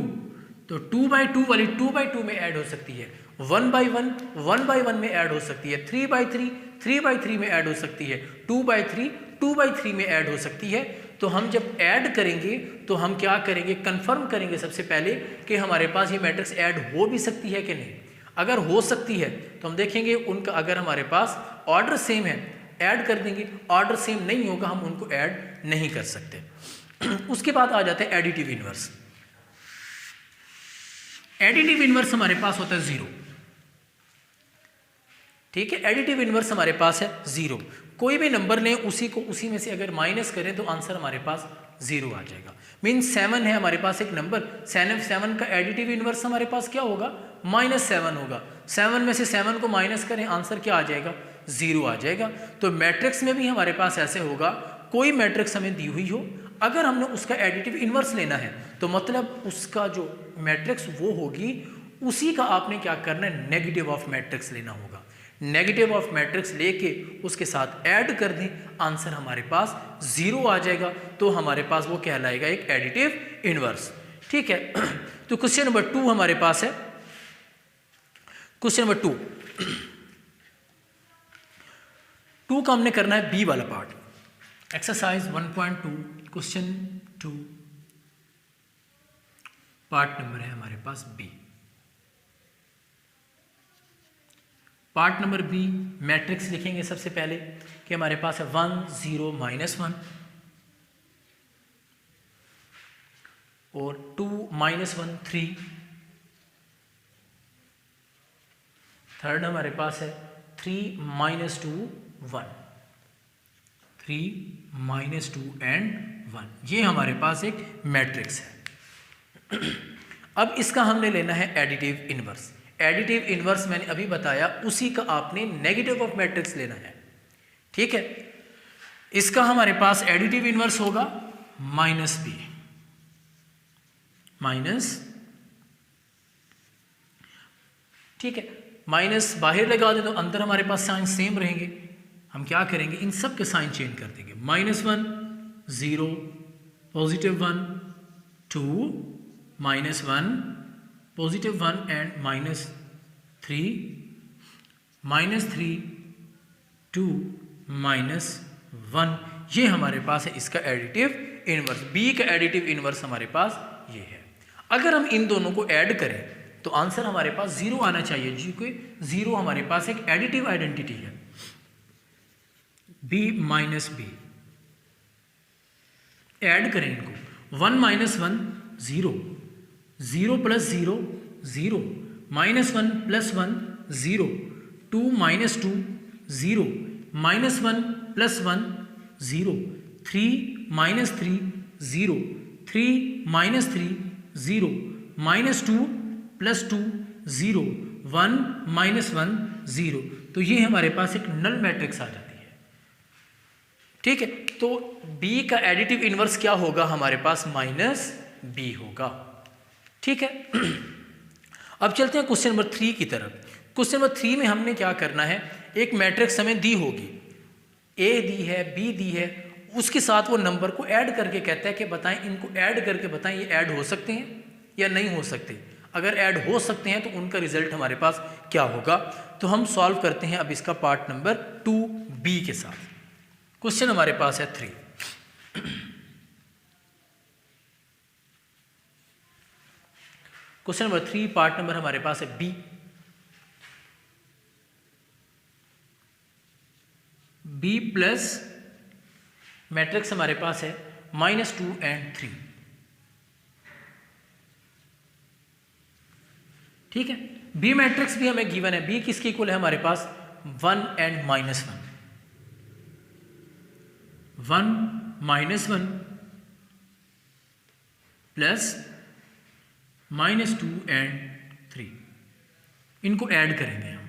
तो 2/2 वाली 2/2 में ऐड हो सकती है, 1/1 में ऐड हो सकती है, 3/3 में ऐड हो सकती है, 2/3 में ऐड हो सकती है। तो हम जब ऐड करेंगे तो हम क्या करेंगे, कंफर्म करेंगे सबसे पहले कि हमारे पास ये मैट्रिक्स ऐड हो भी सकती है कि नहीं। अगर हो सकती है तो हम देखेंगे उनका, अगर हमारे पास ऑर्डर सेम है, ऐड कर देंगे, ऑर्डर सेम नहीं होगा हम उनको ऐड नहीं कर सकते। उसके बाद आ जाते हैं एडिटिव इनवर्स। एडिटिव इनवर्स हमारे पास होता है 0। ठीक है, एडिटिव इनवर्स हमारे पास है 0। कोई भी नंबर लें, उसी को उसी में से अगर माइनस करें तो आंसर हमारे पास 0 आ जाएगा। मीन्स 7 है हमारे पास एक नंबर, 7 का एडिटिव इनवर्स हमारे पास क्या होगा, -7 होगा। 7 में से 7 को माइनस करें, आंसर क्या आ जाएगा, 0 आ जाएगा। तो मैट्रिक्स में भी हमारे पास ऐसे होगा, कोई मैट्रिक्स हमें दी हुई हो, अगर हमने उसका एडिटिव इनवर्स लेना है तो मतलब उसका जो मैट्रिक्स वो होगी, उसी का आपने क्या करना है, नेगेटिव ऑफ मैट्रिक्स लेना होगा। नेगेटिव ऑफ मैट्रिक्स लेके उसके साथ ऐड कर दें, आंसर हमारे पास 0 आ जाएगा। तो हमारे पास वो कहलाएगा एक एडिटिव इनवर्स। ठीक है, तो क्वेश्चन नंबर 2 हमारे पास है। क्वेश्चन नंबर 2 का हमने करना है बी वाला part, exercise 1.2 question 2 part number है हमारे पास B. Part number B, matrix लिखेंगे सबसे पहले कि हमारे पास है 1 0 -1 और 2 -1 3। थर्ड हमारे पास है 3 -2 1, 3 -2 एंड 1। ये हमारे पास एक मैट्रिक्स है। अब इसका हमने लेना है एडिटिव इनवर्स। एडिटिव इनवर्स मैंने अभी बताया, उसी का आपने नेगेटिव ऑफ मैट्रिक्स लेना है। ठीक है, इसका हमारे पास एडिटिव इनवर्स होगा -b, माइनस, ठीक है, माइनस बाहर लगा दे तो अंदर हमारे पास साइन सेम रहेंगे। हम क्या करेंगे, इन सब के साइन चेंज कर देंगे। -1 0 +1 2 -1 +1 एंड -3 -3 2 -1। ये हमारे पास है इसका एडिटिव इनवर्स। बी का एडिटिव इनवर्स हमारे पास ये है। अगर हम इन दोनों को ऐड करें तो आंसर हमारे पास 0 आना चाहिए, क्योंकि 0 हमारे पास एक एडिटिव आइडेंटिटी है। b -b ऐड करें इनको, 1 -1 0, 0 + 0 0, -1 + 1 0, 2 -2 0, -1 + 1 0, 3 -3 0, 3 -3 0, -2 + 2 0, 1 -1 0। तो ये हमारे पास एक नल मैट्रिक्स आ जाती है। ठीक है, तो B का एडिटिव इनवर्स क्या होगा, हमारे पास -b होगा। ठीक है, अब चलते हैं क्वेश्चन नंबर 3 की तरफ। क्वेश्चन नंबर 3 में हमने क्या करना है, एक मैट्रिक्स हमें दी होगी, A दी है, B दी है, उसके साथ वो नंबर को ऐड करके कहता है कि बताएं, इनको ऐड करके बताएं ये ऐड हो सकते हैं या नहीं हो सकते। अगर ऐड हो सकते हैं तो उनका रिजल्ट हमारे पास क्या होगा। तो हम सॉल्व करते हैं अब इसका पार्ट नंबर 2B के साथ। क्वेश्चन हमारे पास है 3। क्वेश्चन नंबर 3 पार्ट नंबर हमारे पास है B। B प्लस मैट्रिक्स हमारे पास है -2 एंड 3। ठीक है, B मैट्रिक्स भी हमें गिवन है। B किसके इक्वल है हमारे पास, 1 एंड -1, 1 -1 प्लस -2 एंड 3। इनको ऐड करेंगे हम,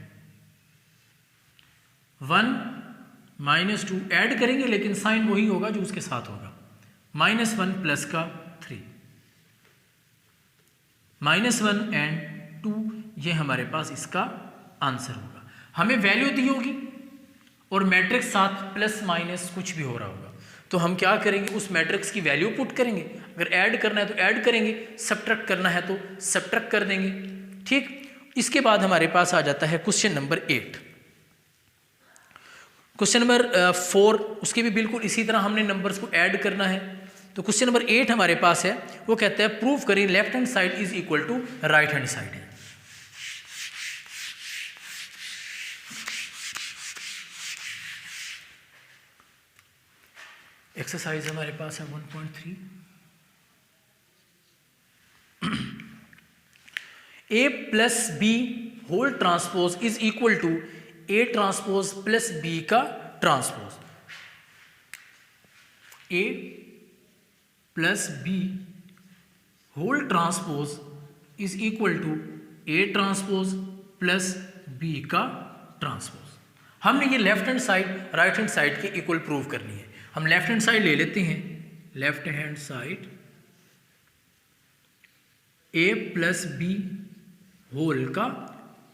1 -2 ऐड करेंगे, लेकिन साइन वही होगा जो उसके साथ होगा, -1 प्लस का 3, -1 एंड 2। ये हमारे पास इसका आंसर होगा। हमें वैल्यू दी होगी और मैट्रिक्स साथ प्लस माइनस कुछ भी हो रहा होगा, तो हम क्या करेंगे, उस मैट्रिक्स की वैल्यू पुट करेंगे। अगर ऐड करना है तो ऐड करेंगे, सब्ट्रैक्ट करना है तो सब्ट्रैक्ट कर देंगे। ठीक, इसके बाद हमारे पास आ जाता है क्वेश्चन नंबर 8। क्वेश्चन नंबर 4, उसके भी बिल्कुल इसी तरह हमने नंबर्स को ऐड करना है। तो क्वेश्चन नंबर 8 हमारे पास है, वो कहता है प्रूव करें left hand side is equal to right hand side है। एक्सरसाइज हमारे पास है 1.3। A plus B whole transpose is equal to A transpose plus B का transpose. A plus B whole transpose is equal to A transpose plus B का transpose. हमने ये left hand side right hand side के equal prove करनी है। हम left hand side ले लेते हैं, लेफ्ट हैंड साइड ए प्लस बी होल का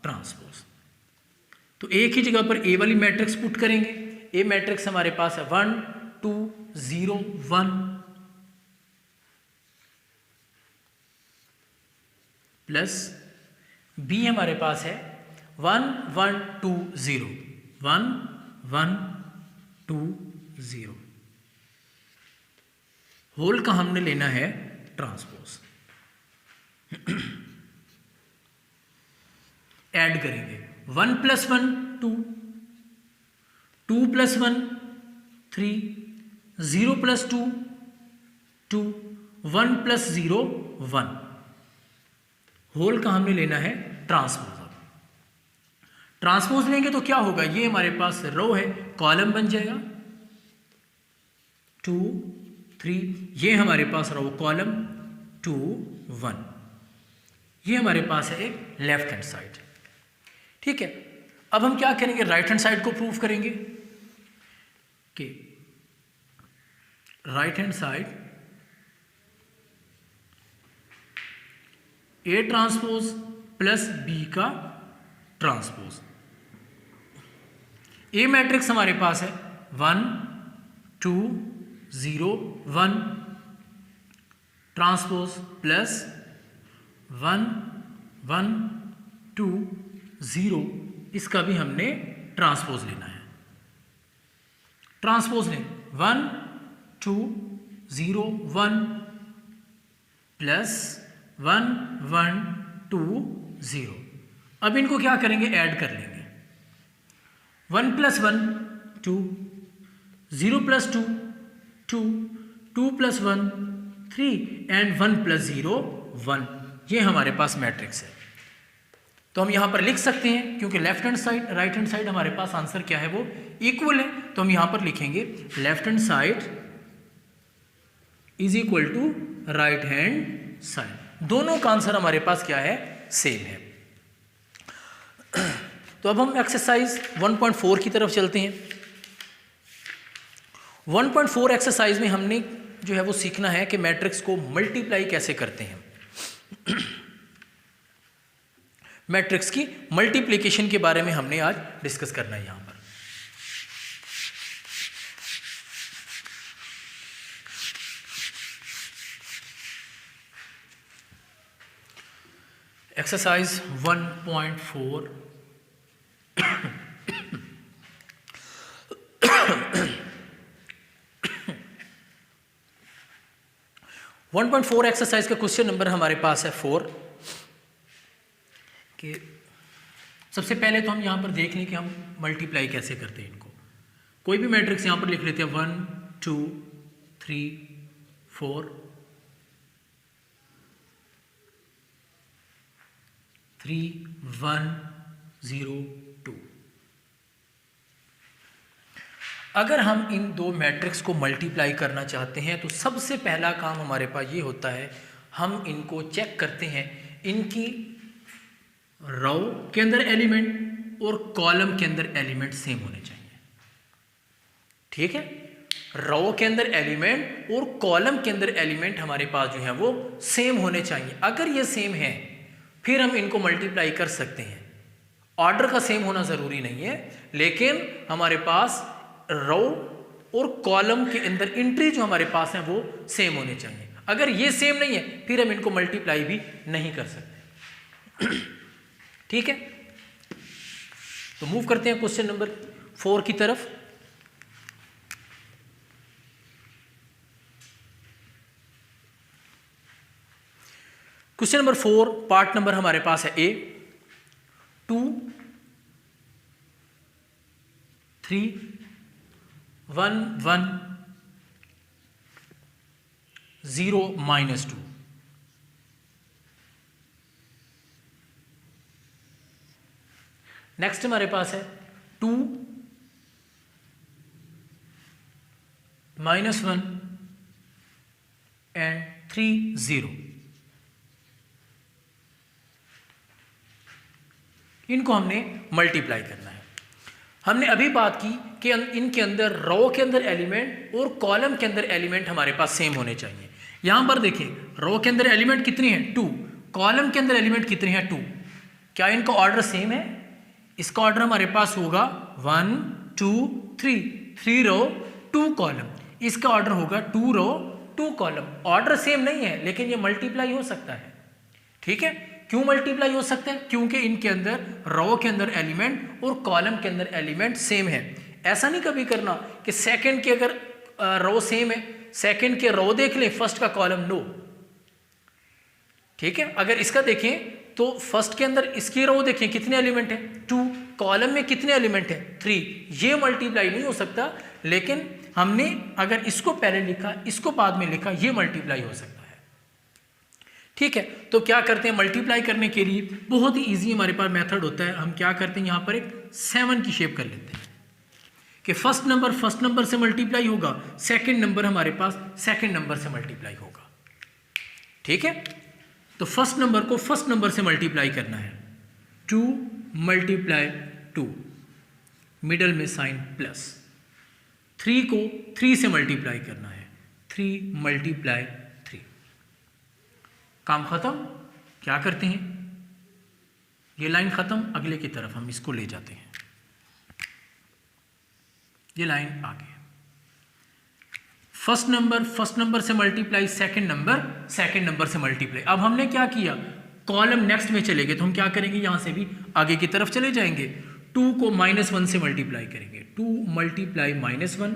ट्रांसपोज। तो एक ही जगह पर ए वाली मैट्रिक्स पुट करेंगे। ए मैट्रिक्स हमारे पास है 1 2 0 1 प्लस बी हमारे पास है 1 1 2 0 1 1 2 0। होल का हमने लेना है ट्रांसपोज। ऐड करेंगे 1 plus 1 2 2 plus 1 3 0 plus 2 2 1 plus 0 1। Whole का हमने लेना है ट्रांसपोज। ट्रांसपोज लेंगे तो क्या होगा, ये हमारे पास रो है, कॉलम बन जाएगा 2 3, ये हमारे पास रो कॉलम 2 1। ये हमारे पास है एक लेफ्ट हैंड साइड। ठीक है, अब हम क्या करेंगे, राइट हैंड साइड को प्रूव करेंगे कि right hand side A transpose plus B का ट्रांसपोज। ए मैट्रिक्स हमारे पास है 1 2 0 1 ट्रांसपोज प्लस 1 1 2 0। इसका भी हमने ट्रांसपोज लेना है। ट्रांसपोज लें 1 2 0 1 प्लस 1 1 2 0। अब इनको क्या करेंगे, ऐड कर लेंगे। 1 plus 1 2 0 plus 2 2 2 plus 1 3 and 1 plus 0 1। ये हमारे पास मैट्रिक्स है। तो हम यहां पर लिख सकते हैं, क्योंकि left hand side right hand side हमारे पास आंसर क्या है, वो इक्वल है। तो हम यहां पर लिखेंगे left hand side is equal to right hand side. दोनों का आंसर हमारे पास क्या है, सेम है। तो अब हम एक्सरसाइज 1.4 की तरफ चलते हैं। 1.4 एक्सरसाइज में हमने जो है वो सीखना है कि मैट्रिक्स को मल्टीप्लाई कैसे करते हैं। मैट्रिक्स की मल्टीप्लिकेशन के बारे में हमने आज डिस्कस करना है यहां पर। एक्सरसाइज 1.4 1.4 एक्सरसाइज का क्वेश्चन नंबर हमारे पास है 4। कि सबसे पहले तो हम यहाँ पर देख लें कि हम मल्टीप्लाई कैसे करते हैं इनको। कोई भी मैट्रिक्स यहाँ पर लिख लेते हैं 1 2 3 4 3 1 0 2। अगर हम इन दो मैट्रिक्स को मल्टीप्लाई करना चाहते हैं तो सबसे पहला काम हमारे पास ये होता है, हम इनको चेक करते हैं इनकी रो के अंदर एलिमेंट और कॉलम के अंदर एलिमेंट सेम होने चाहिए। ठीक है, रो के अंदर एलिमेंट और कॉलम के अंदर एलिमेंट हमारे पास जो है वो सेम होने चाहिए। अगर ये सेम है फिर हम इनको मल्टीप्लाई कर सकते हैं। ऑर्डर का सेम होना जरूरी नहीं है, लेकिन हमारे पास रो और कॉलम के अंदर एंट्री जो हमारे पास है वो सेम होने चाहिए। अगर ये सेम नहीं है फिर हम इनको मल्टीप्लाई भी नहीं कर सकते। ठीक है, तो मूव करते हैं क्वेश्चन नंबर 4 की तरफ। क्वेश्चन नंबर 4 पार्ट नंबर हमारे पास है ए 2 3 1 1 0 -2। नेक्स्ट हमारे पास है 2 -1 एंड 3 0। इनको हमने मल्टीप्लाई करना है। हमने अभी बात की कि इनके अंदर रो के अंदर एलिमेंट और कॉलम के अंदर एलिमेंट हमारे पास सेम होने चाहिए। यहां पर देखिए रो के अंदर एलिमेंट कितने हैं 2, कॉलम के अंदर एलिमेंट कितने हैं 2। क्या इनका ऑर्डर सेम है? इसका ऑर्डर हमारे पास होगा 1 2 3 रो 2 कॉलम। इसका ऑर्डर होगा 2 रो 2 कॉलम। ऑर्डर सेम नहीं है लेकिन ये मल्टीप्लाई हो सकता है। ठीक है, क्यों मल्टीप्लाई हो सकते हैं? क्योंकि इनके अंदर रो के अंदर एलिमेंट और कॉलम के अंदर एलिमेंट सेम है। ऐसा नहीं कभी करना कि सेकंड के अगर रो सेम है, सेकंड के रो देख लें, फर्स्ट का कॉलम नो। ठीक है, अगर इसका देखें तो फर्स्ट के अंदर इसकी रो देखें कितने एलिमेंट है 2, कॉलम में कितने एलिमेंट है 3। ये मल्टीप्लाई नहीं हो सकता, लेकिन हमने अगर इसको पहले लिखा इसको बाद में लिखा, ये मल्टीप्लाई हो सकता है। ठीक है, तो क्या करते हैं मल्टीप्लाई करने के लिए बहुत ही इजी हमारे पास मेथड होता है। हम क्या करते हैं यहां पर एक 7 की शेप कर लेते हैं कि फर्स्ट नंबर से मल्टीप्लाई होगा, सेकंड नंबर हमारे पास सेकंड नंबर से मल्टीप्लाई होगा। ठीक है, तो फर्स्ट नंबर को फर्स्ट नंबर से मल्टीप्लाई करना है। 2 × 2, मिडल में साइन प्लस। 3 को 3 से मल्टीप्लाई करना है, 3 × 3। काम खत्म। क्या करते हैं, ये लाइन खत्म, अगले की तरफ हम इसको ले जाते हैं। ये लाइन आगे, फर्स्ट नंबर से मल्टीप्लाई, सेकंड नंबर से मल्टीप्लाई। अब हमने क्या किया, कॉलम नेक्स्ट में चले गए, तो हम क्या करेंगे यहां से भी आगे की तरफ चले जाएंगे। 2 को -1 से मल्टीप्लाई करेंगे, 2 × -1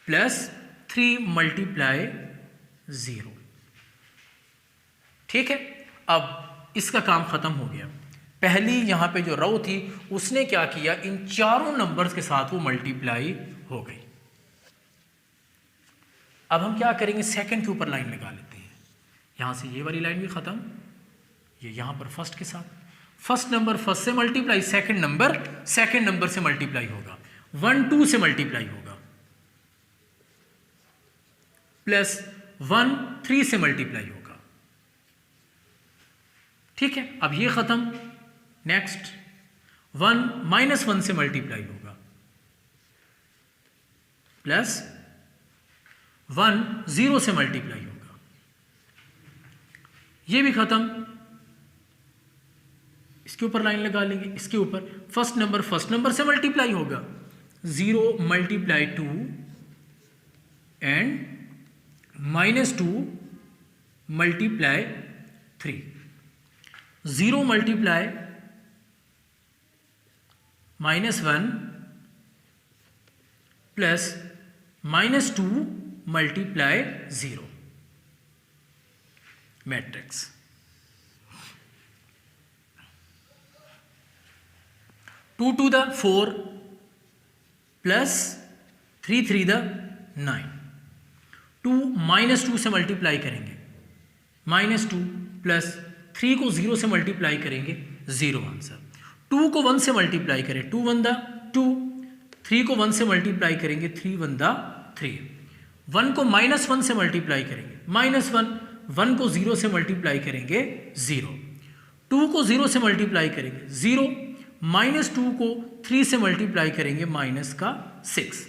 प्लस 3 × 0। ठीक है, अब इसका काम खत्म हो गया। पहली यहां पे जो रो थी उसने क्या किया, इन चारों नंबर्स के साथ वो मल्टीप्लाई हो गई। अब हम क्या करेंगे, सेकंड के ऊपर लाइन लगा लेते हैं। यहां से ये वाली लाइन भी खत्म, ये यहां पर फर्स्ट के साथ, फर्स्ट नंबर फर्स्ट से मल्टीप्लाई, सेकंड नंबर से मल्टीप्लाई होगा, 1 2 से मल्टीप्लाई होगा, प्लस 1 3 से मल्टीप्लाई होगा। ठीक है, अब ये खत्म। नेक्स्ट 1 -1 से मल्टीप्लाई होगा, प्लस 1 0 से मल्टीप्लाई होगा। ये भी खत्म। इसके ऊपर लाइन लगा लेंगे, इसके ऊपर फर्स्ट नंबर से मल्टीप्लाई होगा, 0 × 2 and -2 × 3। 0 × -1 plus -2 × 0 matrix. 2 to the 4 plus 3 3 the 9। 2 -2 से मल्टीप्लाई करेंगे, -2 प्लस 3 को 0 से मल्टीप्लाई करेंगे, 0 आंसर। 2 को 1 से मल्टीप्लाई करें, 2 1 the 2। 3 को 1 से मल्टीप्लाई करेंगे, 3 1 the 3। 1 को -1 से मल्टीप्लाई करेंगे, -1। 1 को 0 से मल्टीप्लाई करेंगे, 0। 2 को 0 से मल्टीप्लाई करेंगे, 0। -2 को 3 से मल्टीप्लाई करेंगे, -6।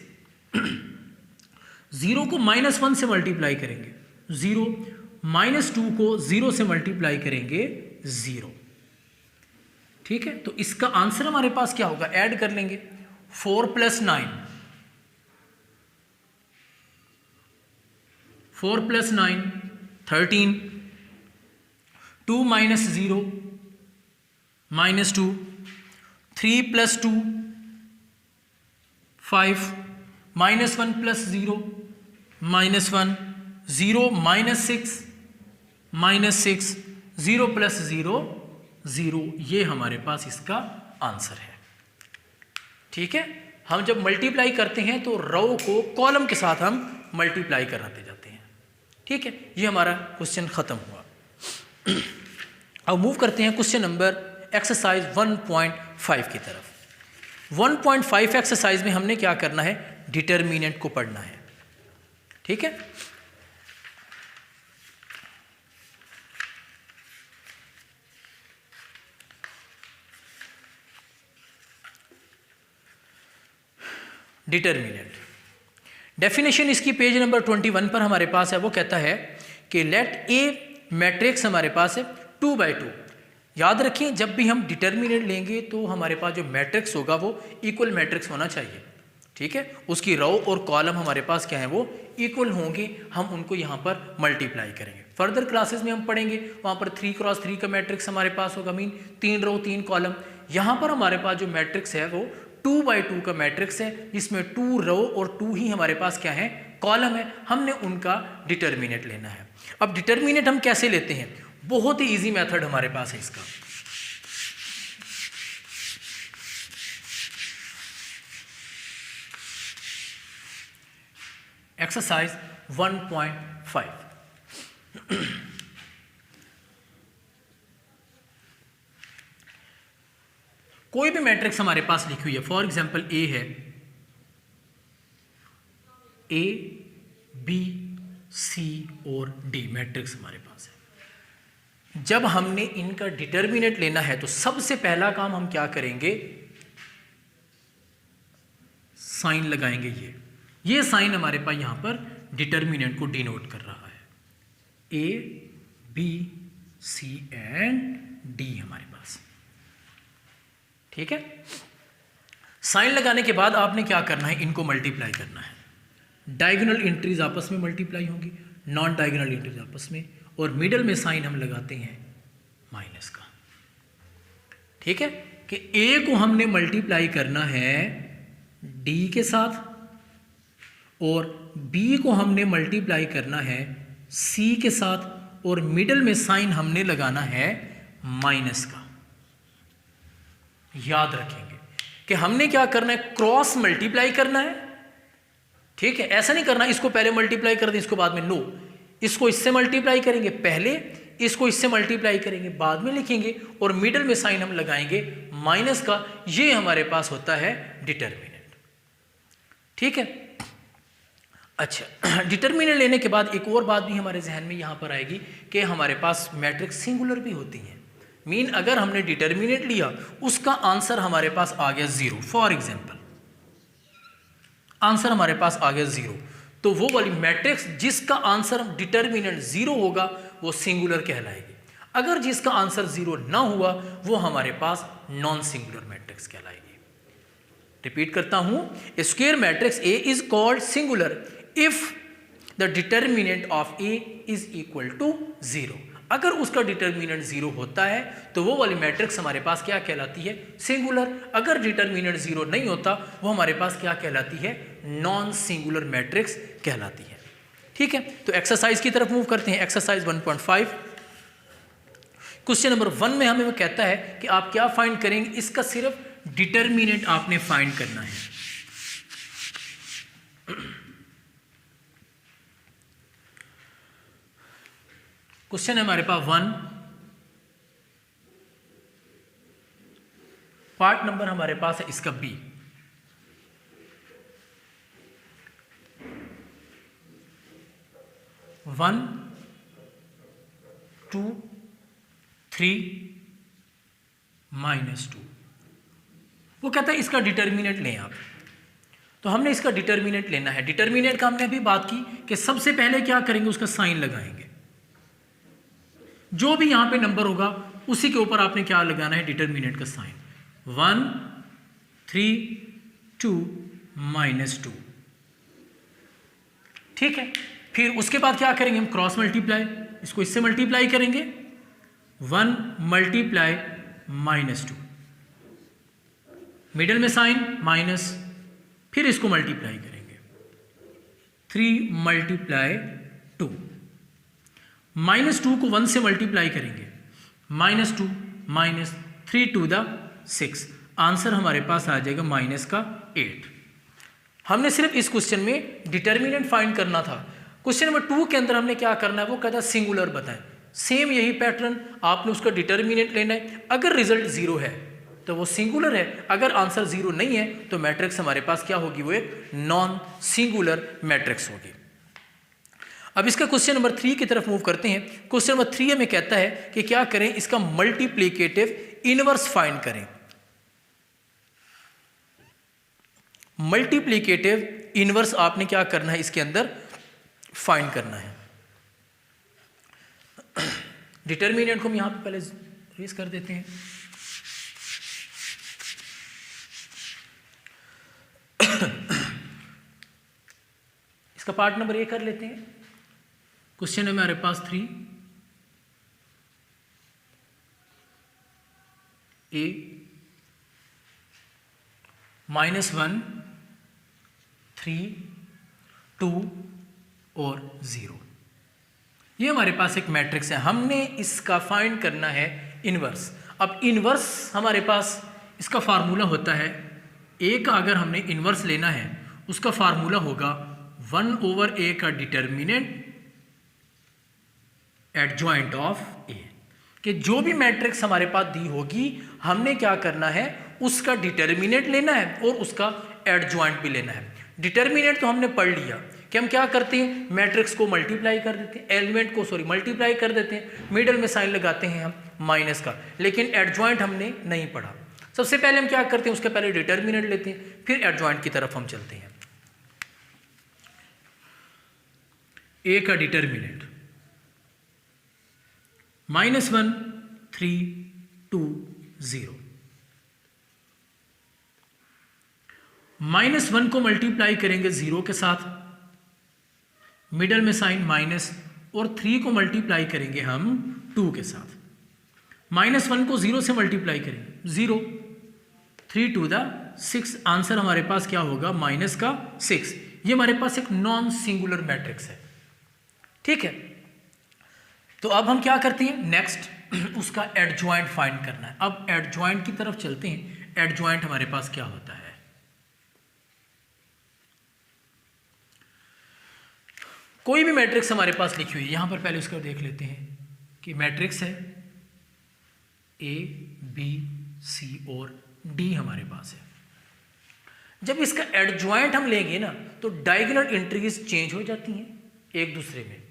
0 को -1 से मल्टीप्लाई करेंगे, 0। -2 को 0 से मल्टीप्लाई करेंगे, 0। ठीक है, तो इसका आंसर हमारे पास क्या होगा, ऐड कर लेंगे। 4 + 9, 4 + 9 13। 2 - 0 -2। 3 + 2 5। -1 + 0 -1। 0 - 6 -6। 0 + 0 0। ये हमारे पास इसका आंसर है। ठीक है, हम जब मल्टीप्लाई करते हैं तो रो को कॉलम के साथ हम मल्टीप्लाई कराते जाते हैं। ठीक है, ये हमारा क्वेश्चन खत्म हुआ। अब मूव करते हैं क्वेश्चन नंबर एक्सरसाइज 1.5 की तरफ। 1.5 एक्सरसाइज में हमने क्या करना है, डिटर्मिनेंट को पढ़ना है। ठीक है, डिटर्मिनेंट डेफिनेशन इसकी पेज नंबर 21 पर हमारे पास है। वो कहता है कि लेट ए मैट्रिक्स हमारे पास है 2/2। याद रखिए, जब भी हम डिटर्मिनेंट लेंगे तो हमारे पास जो मैट्रिक्स होगा वो इक्वल मैट्रिक्स होना चाहिए। ठीक है, उसकी रो और कॉलम हमारे पास क्या है, वो इक्वल होंगे। हम उनको यहाँ पर मल्टीप्लाई करेंगे। फर्दर क्लासेस में हम पढ़ेंगे, वहाँ पर 3x3 का मैट्रिक्स हमारे पास होगा, मीन 3 रो 3 कॉलम। यहाँ पर हमारे पास जो मैट्रिक्स है वो 2/2 का मैट्रिक्स है, जिसमें 2 रो और 2 ही हमारे पास क्या है, कॉलम है। हमने उनका डिटर्मिनेंट लेना है। अब डिटर्मिनेंट हम कैसे लेते हैं, बहुत ही इजी मेथड हमारे पास है इसका। एक्सरसाइज 1.5। कोई भी मैट्रिक्स हमारे पास लिखी हुई है, फॉर एग्जांपल ए है, ए बी सी और डी मैट्रिक्स हमारे पास है। जब हमने इनका डिटर्मिनेंट लेना है तो सबसे पहला काम हम क्या करेंगे, साइन लगाएंगे। ये साइन हमारे पास यहां पर डिटर्मिनेंट को डिनोट कर रहा है। A B C and D हमारे पास। ठीक है, साइन लगाने के बाद आपने क्या करना है, इनको मल्टीप्लाई करना है। डायगोनल एंट्रीज आपस में मल्टीप्लाई होंगी, नॉन डायगोनल एंट्रीज आपस में, और मिडल में साइन हम लगाते हैं माइनस का। ठीक है, कि ए को हमने मल्टीप्लाई करना है डी के साथ और बी को हमने मल्टीप्लाई करना है सी के साथ, और मिडल में साइन हमने लगाना है माइनस का। याद रखेंगे कि हमने क्या करना है, क्रॉस मल्टीप्लाई करना है। ठीक है, ऐसा नहीं करना इसको पहले मल्टीप्लाई कर दें इसको बाद में, नो, इसको इससे मल्टीप्लाई करेंगे पहले, इसको इससे मल्टीप्लाई करेंगे बाद में लिखेंगे, और मिडल में साइन हम लगाएंगे माइनस का। ये हमारे पास होता है डिटर्मिनेंट। ठीक है, अच्छा, डिटर्मिनेंट लेने के बाद एक और बात भी हमारे जहन में यहां पर आएगी कि हमारे पास मैट्रिक्स सिंगुलर भी होती हैं। मीन अगर हमने डिटर्मिनेंट लिया, उसका आंसर हमारे पास आ गया 0, फॉर एग्जांपल आंसर हमारे पास आ गया 0, तो वो वाली मैट्रिक्स जिसका आंसर डिटर्मिनेंट 0 होगा वो सिंगुलर कहलाएगी। अगर जिसका आंसर 0 ना हुआ वो हमारे पास नॉन सिंगुलर मैट्रिक्स कहलाएगी। रिपीट करता हूं, square matrix A is called singular if the determinant of A is equal to 0। अगर उसका डिटर्मिनेंट 0 होता है तो वो वाली मैट्रिक्स हमारे पास क्या कहलाती है, सिंगुलर। अगर डिटर्मिनेंट 0 नहीं होता वो हमारे पास क्या कहलाती है, नॉन सिंगुलर मैट्रिक्स कहलाती है। ठीक है, तो एक्सरसाइज की तरफ मूव करते हैं। एक्सरसाइज 1.5 क्वेश्चन नंबर 1 में हमें वो कहता है कि आप क्या फाइंड करेंगे, इसका सिर्फ डिटर्मिनेंट आपने फाइंड करना है। क्वेश्चन है हमारे पास 1, पार्ट नंबर हमारे पास है इसका बी। वन 2 3 -2। वो कहता है इसका डिटर्मिनेंट लें आप, तो हमने इसका डिटर्मिनेंट लेना है। डिटर्मिनेंट का हमने अभी बात की कि सबसे पहले क्या करेंगे, उसका साइन लगाएंगे। जो भी यहां पे नंबर होगा उसी के ऊपर आपने क्या लगाना है, डिटर्मिनेंट का साइन। 1 3 2 -2। ठीक है, फिर उसके बाद क्या करेंगे हम, क्रॉस मल्टीप्लाई, इसको इससे मल्टीप्लाई करेंगे, 1 मल्टीप्लाई -2, मिडिल में साइन माइनस, फिर इसको मल्टीप्लाई करेंगे 3 मल्टीप्लाई 2, -2 को 1 से मल्टीप्लाई करेंगे, -2 -3 टू द 6, आंसर हमारे पास आ जाएगा -8। हमने सिर्फ इस क्वेश्चन में डिटर्मिनेंट फाइंड करना था। क्वेश्चन नंबर 2 के अंदर हमने क्या करना है, वो कहता है सिंगुलर बताएं। सेम यही पैटर्न, आपने उसका डिटर्मिनेंट लेना है। अगर रिजल्ट 0 है तो वो सिंगुलर है, अगर आंसर 0 नहीं है तो मैट्रिक्स हमारे पास क्या होगी, वो एक नॉन सिंगुलर मैट्रिक्स होगी। अब इसका क्वेश्चन नंबर 3 की तरफ मूव करते हैं। क्वेश्चन नंबर 3 हमें कहता है कि क्या करें, इसका मल्टीप्लिकेटिव इनवर्स फाइंड करें। मल्टीप्लिकेटिव इनवर्स आपने क्या करना है, इसके अंदर फाइंड करना है। डिटर्मिनेंट को हम यहां पे पहले रेस कर देते हैं। इसका पार्ट नंबर ए कर लेते हैं। क्वेश्चन है हमारे पास 3 a -1 3 2 और 0। ये हमारे पास एक मैट्रिक्स है, हमने इसका फाइंड करना है इनवर्स। अब इनवर्स हमारे पास इसका फार्मूला होता है, ए का अगर हमने इनवर्स लेना है उसका फार्मूला होगा 1/a का डिटर्मिनेंट एडजॉइंट ऑफ ए, कि जो भी मैट्रिक्स हमारे पास दी होगी हमने क्या करना है, उसका डिटर्मिनेंट लेना है और उसका एडजॉइंट भी लेना है। डिटर्मिनेंट तो हमने पढ़ लिया कि हम क्या करते हैं, मैट्रिक्स को मल्टीप्लाई कर देते हैं, एलिमेंट को मल्टीप्लाई कर देते हैं, मिडल में साइन लगाते हैं हम माइनस का। लेकिन एडजॉइंट हमने नहीं पढ़ा। सबसे पहले हम क्या करते हैं, उसके पहले डिटर्मिनेंट लेते हैं, फिर एडजॉइंट की तरफ हम चलते हैं। ए का डिटर्मिनेंट -1 3 2 0। -1 को मल्टीप्लाई करेंगे 0 के साथ, मिडल में साइन माइनस, और 3 को मल्टीप्लाई करेंगे हम 2 के साथ। -1 को 0 से मल्टीप्लाई करेंगे 0, 3 2 6, आंसर हमारे पास क्या होगा, -6। ये हमारे पास एक नॉन सिंगुलर मैट्रिक्स है, ठीक है। तो अब हम क्या करते हैं, नेक्स्ट उसका एडजॉइंट फाइंड करना है। अब एडजॉइंट की तरफ चलते हैं। एडजॉइंट हमारे पास क्या होता है, कोई भी मैट्रिक्स हमारे पास लिखी हुई है, यहां पर पहले उसका देख लेते हैं कि मैट्रिक्स है A B C और D हमारे पास है। जब इसका एडजॉइंट हम लेंगे ना तो डायगोनल एंट्रीज चेंज हो जाती हैं एक दूसरे में,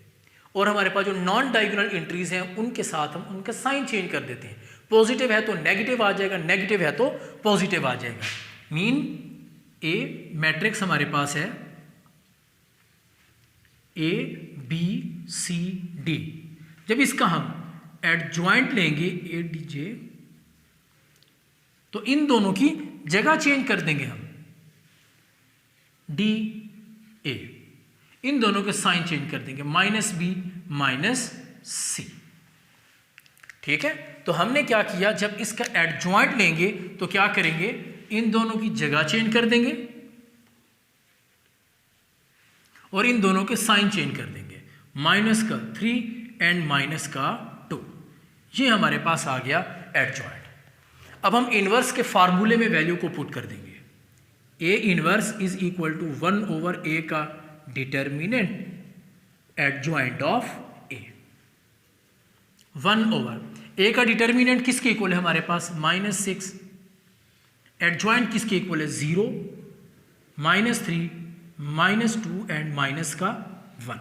और हमारे पास जो नॉन डायगोनल एंट्रीज हैं उनके साथ हम उनका साइन चेंज कर देते हैं। पॉजिटिव है तो नेगेटिव आ जाएगा, नेगेटिव है तो पॉजिटिव आ जाएगा। मीन ए मैट्रिक्स हमारे पास है A B C D। जब इसका हम एडजॉइंट लेंगे ADJ, तो इन दोनों की जगह चेंज कर देंगे हम, DA, इन दोनों के साइन चेंज कर देंगे, -B -C, ठीक है। तो हमने क्या किया, जब इसका एडजॉइंट लेंगे तो क्या करेंगे, इन दोनों की जगह चेंज कर देंगे और इन दोनों के साइन चेंज कर देंगे, -3 एंड -2। ये हमारे पास आ गया एडजॉइंट। अब हम इनवर्स के फार्मूले में वैल्यू को पुट कर देंगे। A inverse is equal to 1/a का determinant adjoint of A। 1/a का डिटर्मिनेंट किसके इक्वल है हमारे पास, -6। एडजॉइंट किसके इक्वल है, 0 -3 -2 एंड -1।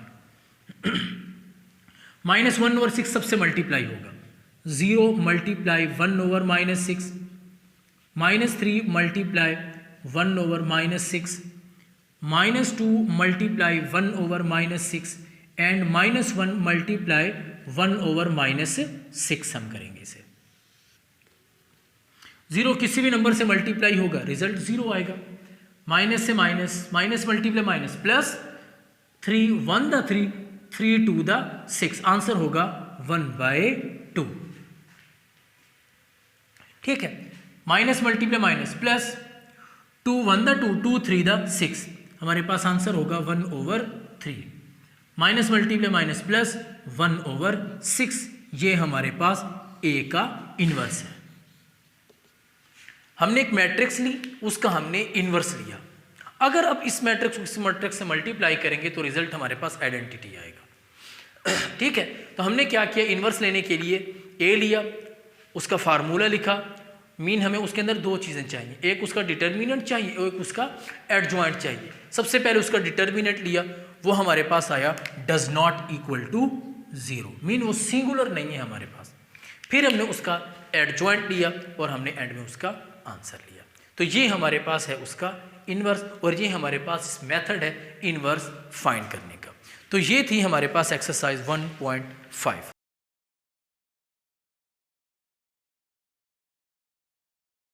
-1/6 सबसे मल्टीप्लाई होगा, 0 multiply 1/-6, -3 multiply 1/-6, -2 multiply 1/-6 and -1 multiply 1/-6 हम करेंगे इसे। 0 किसी भी नंबर से मल्टीप्लाई होगा, रिजल्ट 0 आएगा। माइनस से minus, minus multiply minus, plus 3 1 the 3 3 2 the 6, answer होगा 1/2, ठीक है। Minus multiply minus, plus 2 1 the 2 2 3 द 6, हमारे पास आंसर होगा 1/3। माइनस मल्टीप्लाई माइनस प्लस 1/6, ये हमारे पास A का इनवर्स है। हमने एक मैट्रिक्स ली, उसका हमने इनवर्स लिया। अगर अब इस मैट्रिक्स से मल्टीप्लाई करेंगे तो रिजल्ट हमारे पास आइडेंटिटी आएगा। ठीक है, तो हमने क्या किया, इन्वर्स लेने के लिए ए लिया, उसका फार्मूला लिखा। मीन हमें उसके अंदर दो चीज़ें चाहिए, एक उसका डिटर्मिनेंट चाहिए और एक उसका एडजॉइंट चाहिए। सबसे पहले उसका डिटर्मिनेंट लिया, वो हमारे पास आया does not equal to 0, mean वो सिंगुलर नहीं है हमारे पास। फिर हमने उसका एडजॉइंट लिया और हमने एंड में उसका आंसर लिया। तो ये हमारे पास है उसका इन्वर्स, और ये हमारे पास मेथड है इन्वर्स फाइंड करने का। तो ये थी हमारे पास एक्सरसाइज 1.5।